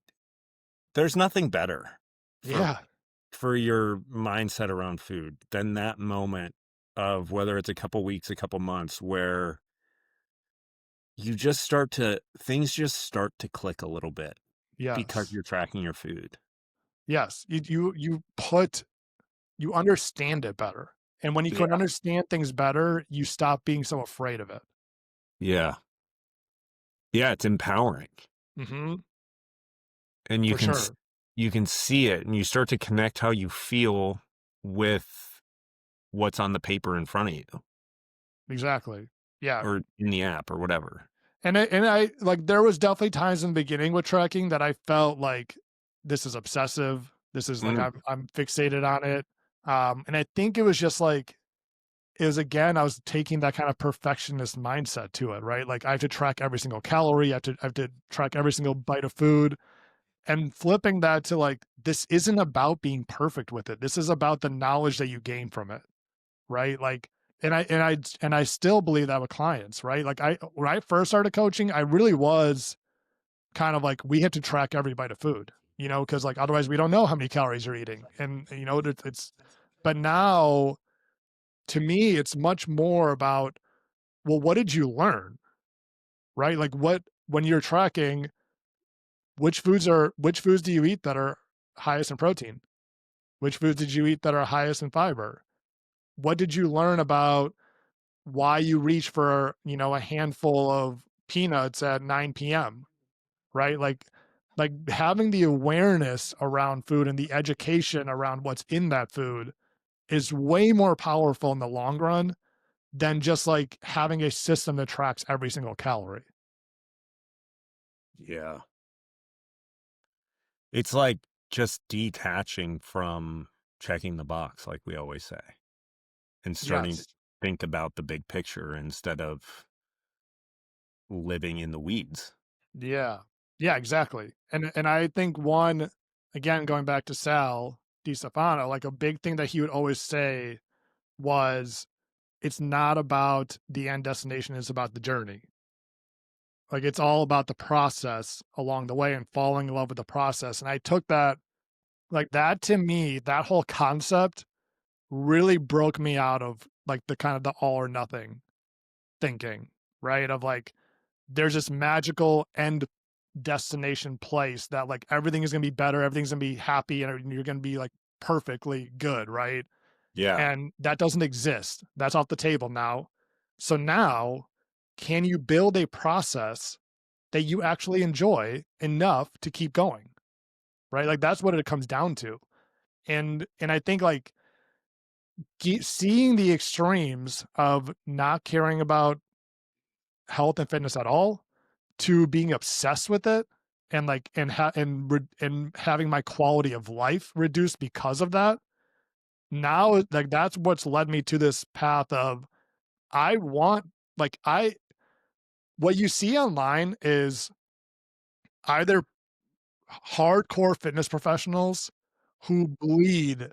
there's nothing better for Yeah. your mindset around food than that moment of whether it's a couple weeks, a couple months where things just start to click a little bit because Yes. you're tracking your food. Yes. You understand it better. And when you can Yeah. understand things better, you stop being so afraid of it. Yeah. Yeah, it's empowering. Mhm. And For sure. you can see it and you start to connect how you feel with what's on the paper in front of you Exactly. Yeah. or in the app or whatever. And I like, there was definitely times in the beginning with tracking that I felt like, "This is obsessive. This is like, Mm, I'm fixated on it." And I think it was just like, it was again, I was taking that kind of perfectionist mindset to it, right? Like, I have to track every single calorie, I have to track every single bite of food, and flipping that to like, this isn't about being perfect with it. This is about the knowledge that you gain from it, right? Like, and I still believe that with clients, right? Like, when I first started coaching, I really was kind of like, we have to track every bite of food, because like otherwise we don't know how many calories you're eating, and it's. But now, to me, it's much more about, well, what did you learn, right? Like, what when you're tracking, which foods do you eat that are highest in protein? Which foods did you eat that are highest in fiber? What did you learn about why you reach for, a handful of peanuts at 9 p.m., right? Like having the awareness around food and the education around what's in that food is way more powerful in the long run than just like having a system that tracks every single calorie. yeah. It's like just detaching from checking the box, like we always say, and starting to Yes. think about the big picture instead of living in the weeds. Yeah. Yeah, exactly. And I think one, again, going back to Sal DiStefano, like a big thing that he would always say was, it's not about the end destination, it's about the journey. Like, it's all about the process along the way and falling in love with the process. And I took that, like, that to me, that whole concept really broke me out of like the kind of the all or nothing thinking, right? Of like, there's this magical end destination place that like everything is going to be better, everything's going to be happy, and you're going to be like perfectly good, right? Yeah. And that doesn't exist. That's off the table now. So now, can you build a process that you actually enjoy enough to keep going, right? Like, that's what it comes down to. And I think like, seeing the extremes of not caring about health and fitness at all to being obsessed with it, and like and having my quality of life reduced because of that. Now, like, that's what's led me to this path of, I want, like, I what you see online is either hardcore fitness professionals who bleed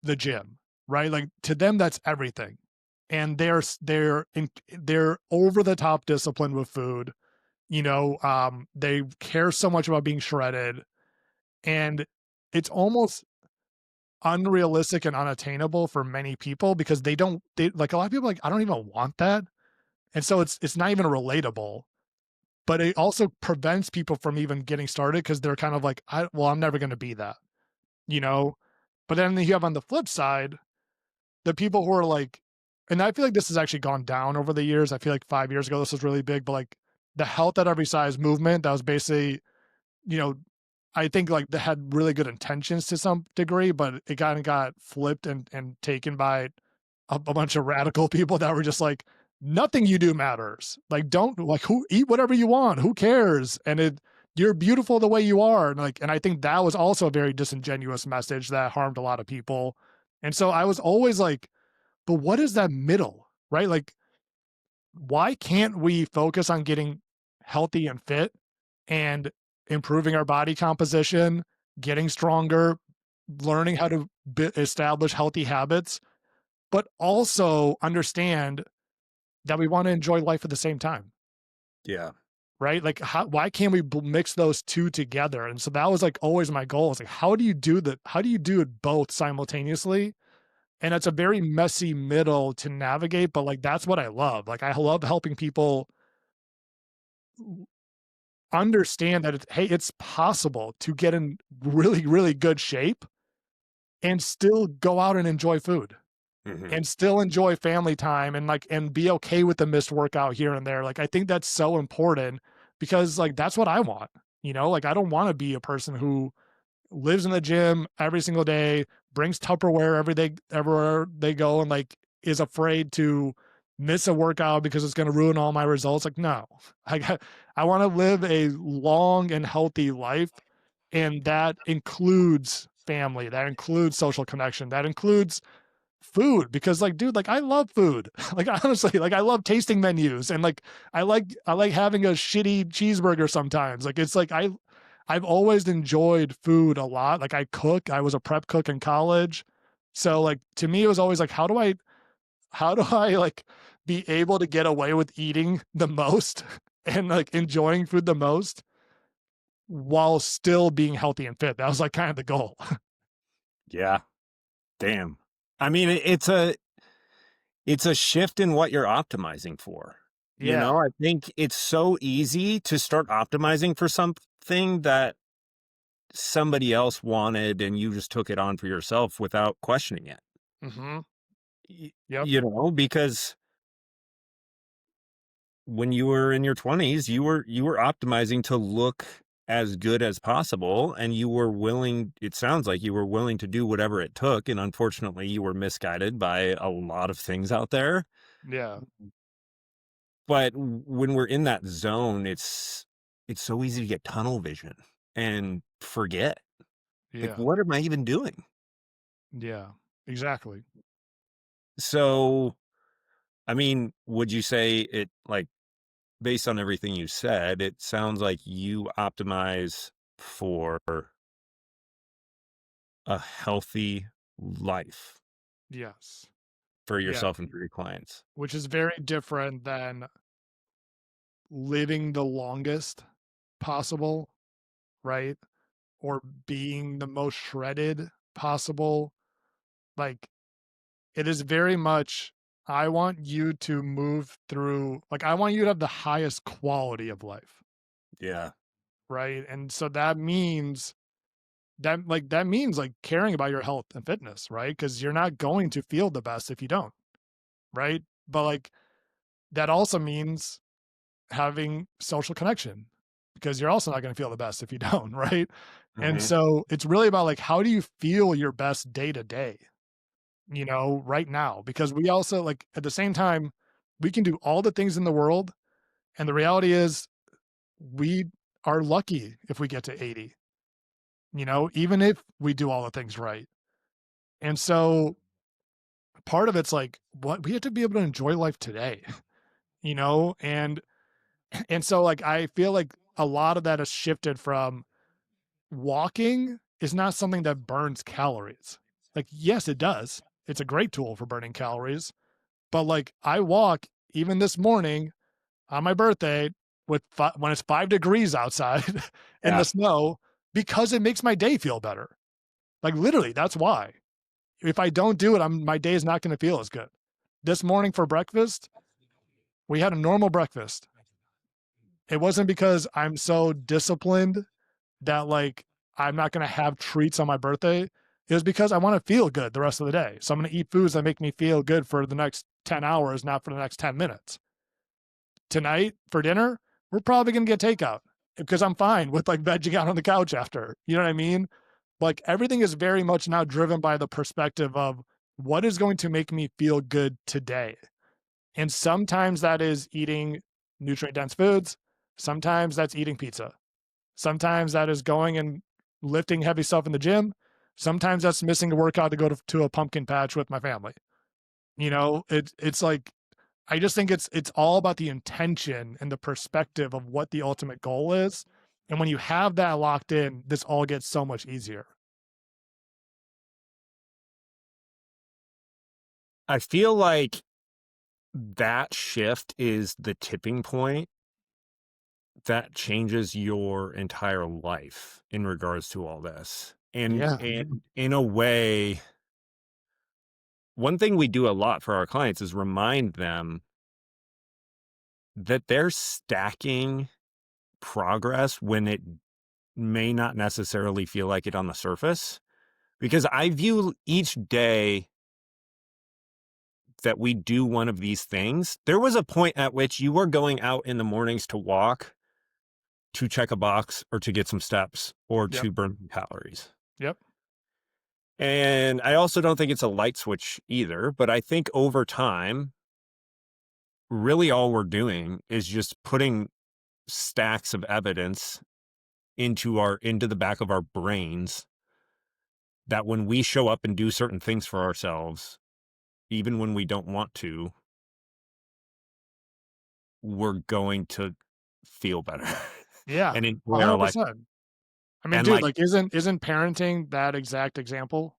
the gym, right? Like, to them, that's everything. And they're over the top disciplined with food. They care so much about being shredded, and it's almost unrealistic and unattainable for many people because they like, a lot of people are like, I don't even want that. And so it's not even relatable, but it also prevents people from even getting started because they're kind of like, I'm never going to be that, you know? But then you have on the flip side, the people who are like, and I feel like this has actually gone down over the years. I feel like 5 years ago, this was really big, but like the health at every size movement, that was basically, you know, I think like they had really good intentions to some degree, but it kind of got flipped and taken by a bunch of radical people that were just like, nothing you do matters. Like, don't, like, who, eat whatever you want. Who cares? You're beautiful the way you are. And I think that was also a very disingenuous message that harmed a lot of people. And so I was always like, but what is that middle, right? Like, why can't we focus on getting healthy and fit and improving our body composition, getting stronger, learning how to establish healthy habits, but also understand that we want to enjoy life at the same time, Yeah. right? Like, why can't we mix those two together? And so that was like always my goal. Is like, how do you do that? How do you do it both simultaneously? And it's a very messy middle to navigate, but like, that's what I love. Like, I love helping people understand that hey, it's possible to get in really, really good shape and still go out and enjoy food. Mhm. and still enjoy family time and like and be okay with the missed workout here and there. Like I think that's so important because like that's what I want. Like I don't want to be a person who lives in the gym every single day, brings Tupperware everywhere they go, and like is afraid to miss a workout because it's going to ruin all my results. Like, no, I want to live a long and healthy life. And that includes family, that includes social connection, that includes food because like dude like I love food like honestly like I love tasting menus and like I like having a shitty cheeseburger sometimes like it's like I've always enjoyed food a lot. Like I was a prep cook in college. So like to me it was always like how do I like be able to get away with eating the most and like enjoying food the most while still being healthy and fit. That was like kind of the goal. Yeah. Damn. I mean, it's a shift in what you're optimizing for. Yeah. I think it's so easy to start optimizing for something that somebody else wanted and you just took it on for yourself without questioning it. Mhm. Y- Yep. because when you were in your 20s, you were optimizing to look as good as possible, and you were willing, it sounds like you were willing to do whatever it took, and unfortunately you were misguided by a lot of things out there. Yeah. But when we're in that zone, it's so easy to get tunnel vision and forget. Like, Yeah. what am I even doing? Yeah. Exactly. So, I mean, would you say it, like, based on everything you said, it sounds like you optimize for a healthy life Yes. for Yeah. yourself and for your clients. Which is very different than living the longest possible, right? Or being the most shredded possible. Like, it is very much, I want you to move through, like, I want you to have the highest quality of life, Yeah. right? And so that means like caring about your health and fitness, right? Because you're not going to feel the best if you don't, right? But like, that also means having social connection because you're also not going to feel the best if you don't, right? And Mhm. so it's really about like how do you feel your best day to day, right now? Because we also like at the same time we can do all the things in the world and the reality is we are lucky if we get to 80, even if we do all the things right. And so part of it's like what we have to be able to enjoy life today, and so like I feel like a lot of that has shifted from walking is not something that burns calories. Like, yes, it does. It's a great tool for burning calories. But like, I walk even this morning on my birthday when it's 5 degrees outside in the Yeah. snow because it makes my day feel better. Like, literally, that's why. If I don't do it, my day is not going to feel as good. This morning for breakfast, we had a normal breakfast. It wasn't because I'm so disciplined that like I'm not gonna have treats on my birthday. It was because I want to feel good the rest of the day. So I'm gonna eat foods that make me feel good for the next 10 hours, not for the next 10 minutes. Tonight for dinner, we're probably gonna get takeout because I'm fine with like vegging out on the couch after. You know what I mean? Like everything is very much now driven by the perspective of what is going to make me feel good today. And sometimes that is eating nutrient dense foods. Sometimes that's eating pizza. Sometimes that is going and lifting heavy stuff in the gym. Sometimes that's missing a workout to go to a pumpkin patch with my family. It's like I just think it's all about the intention and the perspective of what the ultimate goal is. And when you have that locked in, this all gets so much easier. I feel like that shift is the tipping point that changes your entire life in regards to all this. Yeah. And in a way, one thing we do a lot for our clients is remind them that they're stacking progress when it may not necessarily feel like it on the surface. Because I view each day that we do one of these things, there was a point at which you were going out in the mornings to walk, to check a box, or to get some steps, or Yep. to burn calories. Yep. And I also don't think it's a light switch either, but I think over time, really all we're doing is just putting stacks of evidence into the back of our brains that when we show up and do certain things for ourselves, even when we don't want to, we're going to feel better Yeah. and enjoy our life. 100%. I mean, And dude, like, like, isn't parenting that exact example?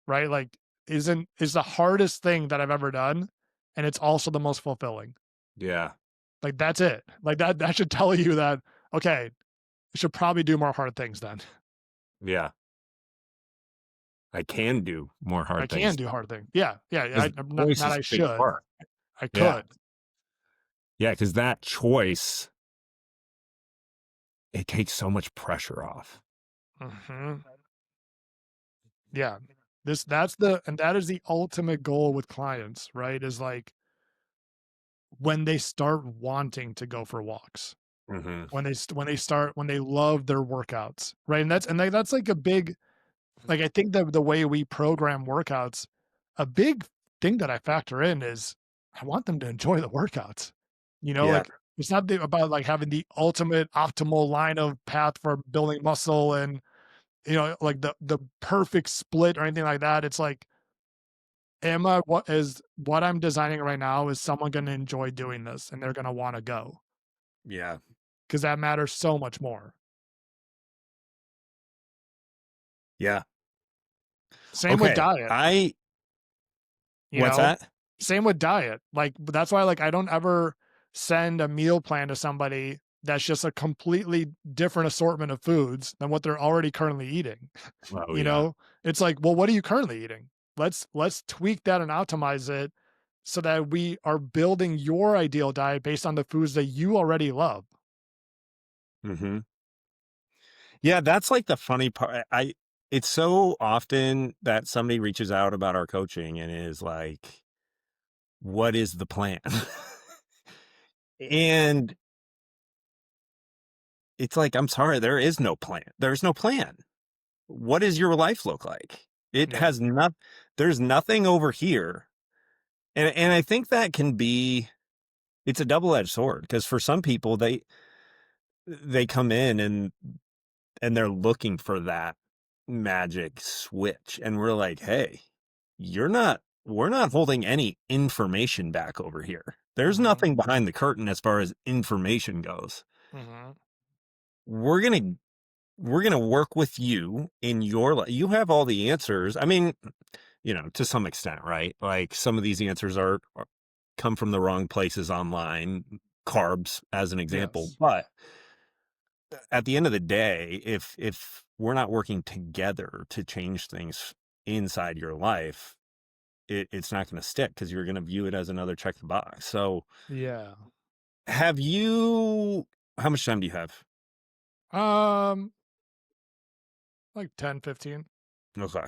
Right? Like, isn't is the hardest thing that I've ever done, and it's also the most fulfilling. yeah, Like, that's it. Like, that should tell you that, okay, you should probably do more hard things then. yeah, I can do more I hard can things do hard things. Yeah, yeah, yeah, because I'm choice not is I a big should. part. I Yeah, could. yeah, because that choice, it takes so much pressure off. Mhm. Yeah. That's the and that is the ultimate goal with clients, right? Is like when they start wanting to go for walks, Hmm. when they love their workouts, right? And that's like a big, like, I think that the way we program workouts, a big thing that I factor in is I want them to enjoy the workouts. Yeah, Like, it's not about like having the ultimate optimal line of path for building muscle and, like the perfect split or anything like that. It's like, what I'm designing right now, is someone going to enjoy doing this and they're going to want to go, yeah. because that matters so much more. Yeah. Same with Okay. diet. You What's know? that? Same with diet, like, that's why, like, I don't ever send a meal plan to somebody that's just a completely different assortment of foods than what they're already currently eating, Oh, you yeah. know? It's like, "Well, what are you currently eating? Let's tweak that and optimize it so that we are building your ideal diet based on the foods that you already love." Hmm. Yeah, that's like the funny part. It's so often that somebody reaches out about our coaching and is like, "What is the plan?" And it's like, "I'm sorry, there is no plan. There's no plan. What does your life look like? It Yeah. has not there's nothing over here." And I think that can be it's a double-edged sword because for some people, they come in and they're looking for that magic switch, and we're like, "Hey, we're not holding any information back over here. There's Mhm. nothing behind the curtain as far as information goes. Mhm. We're gonna we're gonna work with you in your life. You have all the answers." I mean, to some extent, right? Like some of these answers are come from the wrong places online, carbs as an example. Yes. But at the end of the day, if we're not working together to change things inside your life, it's not going to stick because you're going to view it as another check the box. So, Yeah. have you? How much time do you have? Um, like 10, 15. Okay,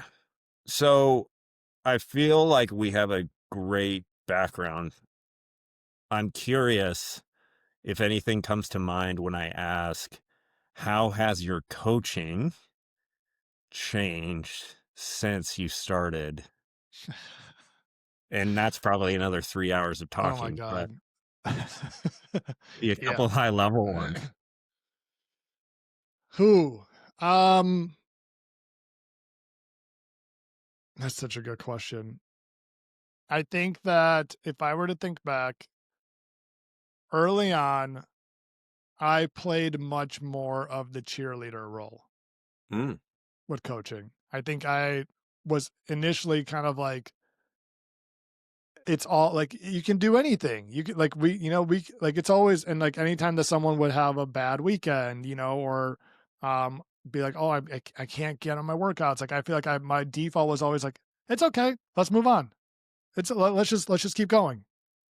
so I feel like we have a great background. I'm curious if anything comes to mind when I ask, how has your coaching changed since you started? And that's probably another 3 hours of Oh my talking, but god. a Yeah. couple high level ones. Who? Um, that's such a good question. I think that if I were to think back, early on, I played much more of the cheerleader role Mm, with coaching. I think I was initially kind of like, it's all like, you can do anything. You can, like, like, it's always, and like anytime that someone would have a bad weekend, or be like, "Oh, I can't get on my workouts." Like, I feel like my default was always like, "It's okay. Let's move on. Let's just keep going."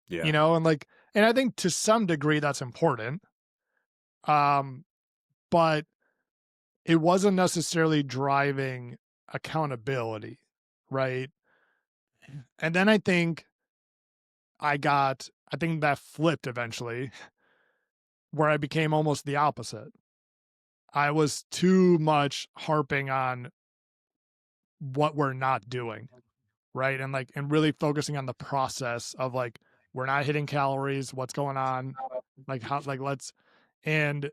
yeah. And like, and I think to some degree that's important. Um, but it wasn't necessarily driving accountability, right? And then I think that flipped eventually, where I became almost the opposite. I was too much harping on what we're not doing, right? And like, and really focusing on the process of like, we're not hitting calories, what's going on, like how, like, let's, and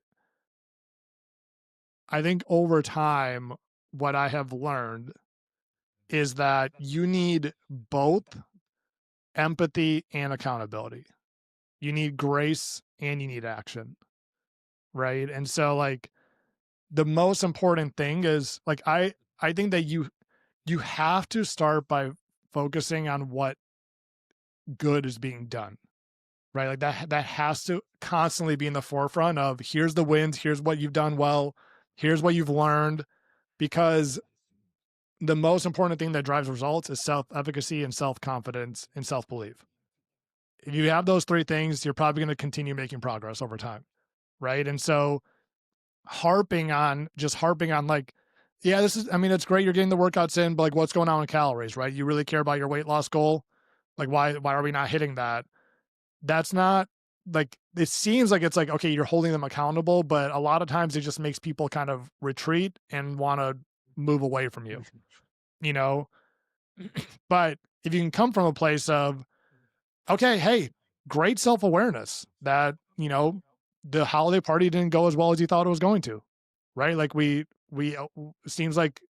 I think over time, what I have learned is that you need both empathy and accountability. You need grace and you need action, right? And so like the most important thing is like I think that you have to start by focusing on what good is being done, right? Like that has to constantly be in the forefront of here's the wins, here's what you've done well, here's what you've learned, because the most important thing that drives results is self-efficacy and self-confidence and self-belief. If you have those three things, you're probably going to continue making progress over time, right? And so harping on like, yeah, this is, I mean, it's great you're getting the workouts in, but like what's going on with calories, right? You really care about your weight loss goal? Like why are we not hitting that? That's not like, it seems like it's like, okay, you're holding them accountable, but a lot of times it just makes people kind of retreat and want to move away from you, you know? But if you can come from a place of, okay, hey, great self awareness that, you know, the holiday party didn't go as well as you thought it was going to, right? Like seems like,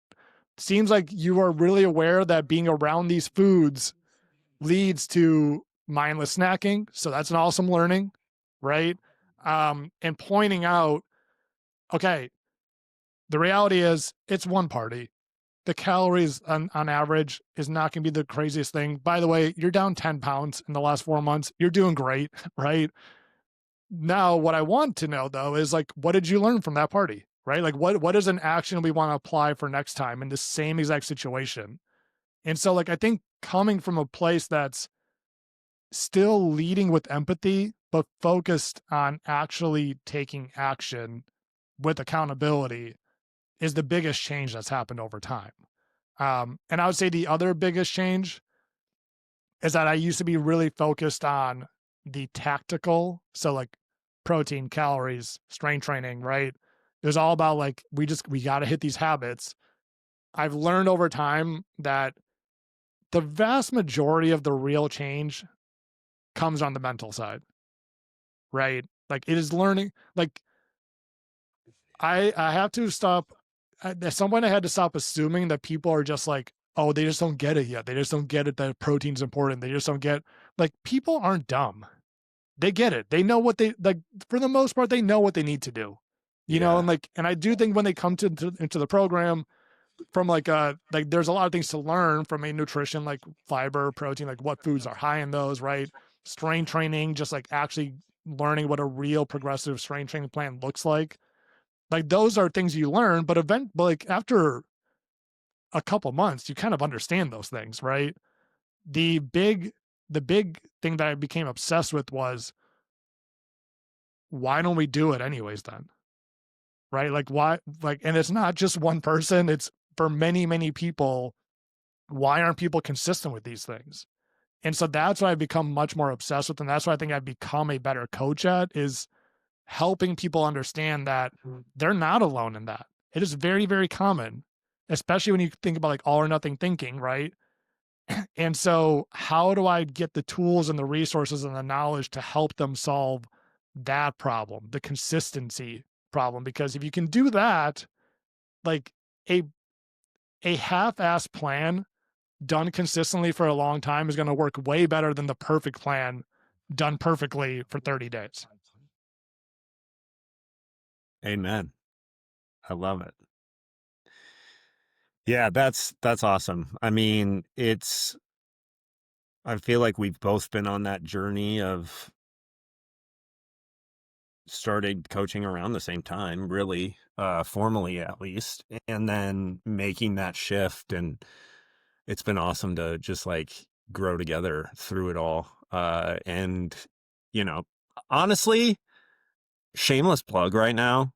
seems like you are really aware that being around these foods leads to mindless snacking. So that's an awesome learning, right? And pointing out, okay, the reality is it's one party. The calories on average is not going to be the craziest thing. By the way, you're down 10 pounds in the last 4 months. You're doing great, right? Now, what I want to know though is like, what did you learn from that party, right? Like, what is an action we want to apply for next time in the same exact situation? And so, like, I think coming from a place that's still leading with empathy, but focused on actually taking action with accountability is the biggest change that's happened over time. And I would say the other biggest change is that I used to be really focused on the tactical. So like protein, calories, strength training, right? It was all about like, we got to hit these habits. I've learned over time that the vast majority of the real change comes on the mental side, right? Like it is learning, like I have to stop. At some point, I had to stop assuming that people are just like, oh, they just don't get it yet. They just don't get it that protein's important. They just don't get, like, people aren't dumb. They get it. They know what they like. For the most part, they know what they need to do. You know, Yeah. and like, and I do think when they come into the program from like there's a lot of things to learn from a nutrition, like fiber, protein, like what foods are high in those, right? Strength training, just like actually learning what a real progressive strength training plan looks like those are things you learn, but like after a couple months, you kind of understand those things, right? The big the big thing that I became obsessed with was why don't we do it anyways then? Right? Like why like and it's not just one person, it's for many, many people. Why aren't people consistent with these things? And so that's what I've become much more obsessed with. And that's what I think I've become a better coach at is helping people understand that they're not alone in that. It is very, very common, especially when you think about like all or nothing thinking, right? And so, how do I get the tools and the resources and the knowledge to help them solve that problem, the consistency problem? Because if you can do that, like a half-ass plan done consistently for a long time is going to work way better than the perfect plan done perfectly for 30 days. Amen. I love it. Yeah, that's awesome. I mean, I feel like we've both been on that journey of started coaching around the same time, really, formally at least, and then making that shift. And it's been awesome to just like grow together through it all. And, you know, honestly, shameless plug right now,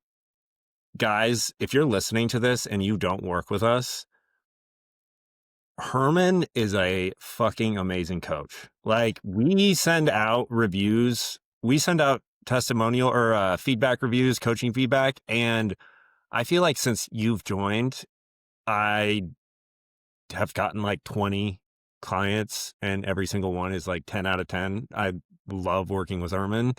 guys, if you're listening to this and you don't work with us, Herman is a fucking amazing coach. Like, we send out reviews, we send out testimonial or feedback reviews, coaching feedback. And I feel like since you've joined, I have gotten like 20 clients, and every single one is like 10 out of 10. I love working with Herman.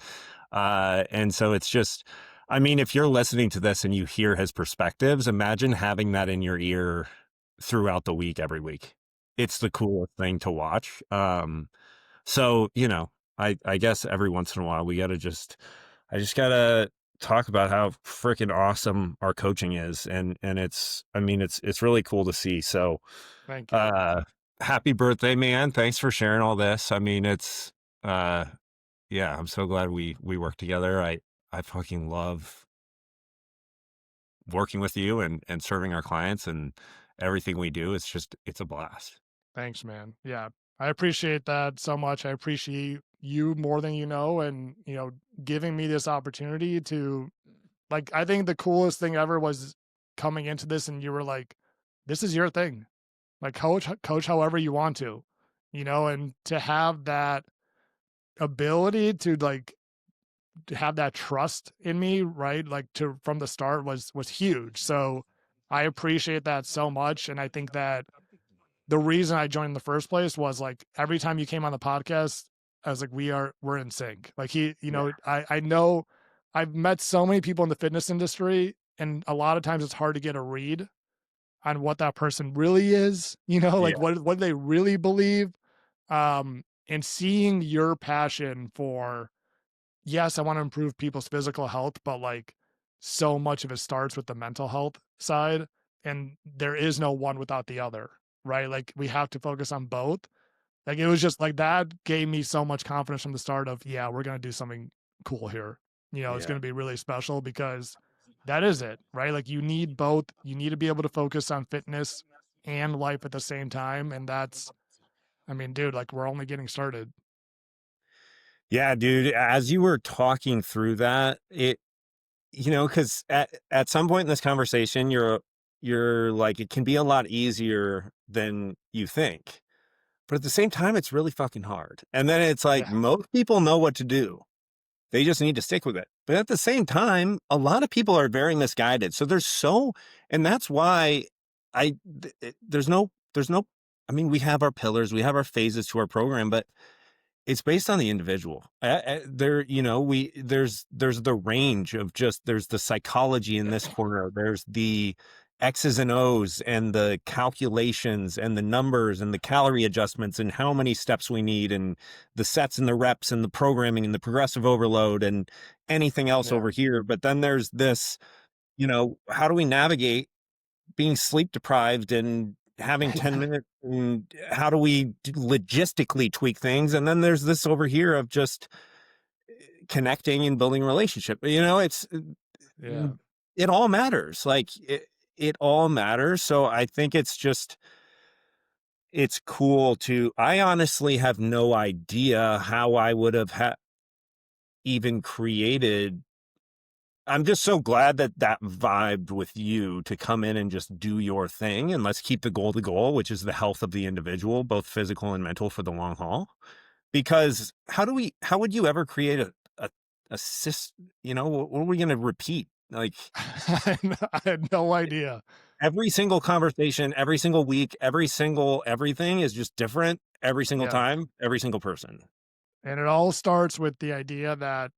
And so it's just, I mean, if you're listening to this and you hear his perspectives, imagine having that in your ear throughout the week, every week. It's the coolest thing to watch. So, I guess every once in a while I just gotta talk about how freaking awesome our coaching is. And I mean, it's really cool to see. So, Thank you. uh, happy birthday, man. Thanks for sharing all this. I mean, uh, yeah, I'm so glad we work together. I fucking love working with you and serving our clients and everything we do. It's a blast. Thanks, man. Yeah. I appreciate that so much. I appreciate you more than you know, and, giving me this opportunity to, like, I think the coolest thing ever was coming into this and you were like, this is your thing. Like, coach however you want to, and to have that ability to, like, to have that trust in me, right? Like, to from the start was huge. So I appreciate that so much. And I think that the reason I joined in the first place was, like, every time you came on the podcast, I was like, we're in sync. Like, I know I've met so many people in the fitness industry, and a lot of times it's hard to get a read on what that person really is, Yeah. like what they really believe. And seeing your passion for, yes, I want to improve people's physical health, but, like, so much of it starts with the mental health side, and there is no one without the other, right? Like, we have to focus on both. Like, it was just like that gave me so much confidence from the start of, yeah, we're gonna do something cool here. It's Yeah. gonna be really special because that is it, right? Like, you need both. You need to be able to focus on fitness and life at the same time. And that's, I mean, dude, like, we're only getting started. Yeah, dude, as you were talking through that, because at some point in this conversation, you're like, it can be a lot easier than you think. But at the same time, it's really fucking hard. And then it's like Yeah. most people know what to do. They just need to stick with it. But at the same time, a lot of people are very misguided. So and that's why there's no, I mean, we have our pillars, we have our phases to our program, but it's based on the individual. There, there's the range of just, there's the psychology in this corner. There's the X's and O's and the calculations and the numbers and the calorie adjustments and how many steps we need and the sets and the reps and the programming and the progressive overload and anything else Yeah. over here. But then there's this, how do we navigate being sleep deprived and having 10 minutes, and how do we logistically tweak things? And then there's this over here of just connecting and building a relationship. Yeah. It all matters. Like, it all matters. So I think it's cool I honestly have no idea how I would have even created. I'm just so glad that vibed with you to come in and just do your thing, and let's keep the goal, which is the health of the individual, both physical and mental, for the long haul. Because how would you ever create a what are we going to repeat? Like, I had no idea. every single conversation, every single week, every single everything is just different every single Yeah. time, every single person. And it all starts with the idea that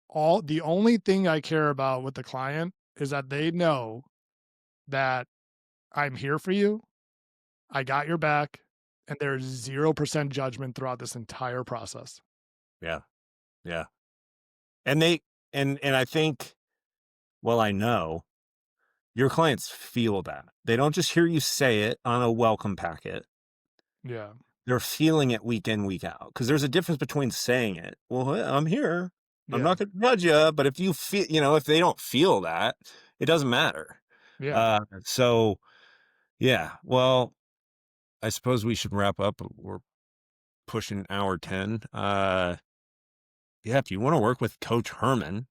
all the only thing I care about with the client is that they know that I'm here for you. I got your back, and there's 0% judgment throughout this entire process. Yeah. Yeah. And they and I think, well, I know your clients feel that. They don't just hear you say it on a welcome packet. Yeah. They're feeling it week in, week out. Because there's a difference between saying it. Well, I'm here. I'm Yeah. not going to judge you. But if you feel, if they don't feel that, it doesn't matter. Yeah. So yeah. Well, I suppose we should wrap up. We're pushing hour 10. Yeah. If you want to work with Coach Herman,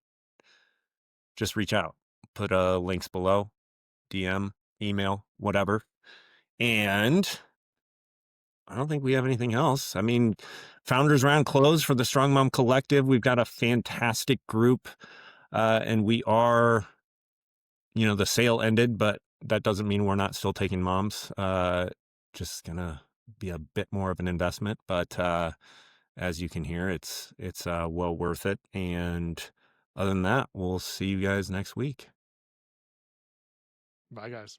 just reach out. Put links below, DM, email, whatever. And I don't think we have anything else. I mean, founders round closed for the Strong Mom Collective. We've got a fantastic group, and we are, the sale ended, but that doesn't mean we're not still taking moms. Just gonna be a bit more of an investment, but as you can hear, it's well worth it. And other than that, we'll see you guys next week. Bye, guys.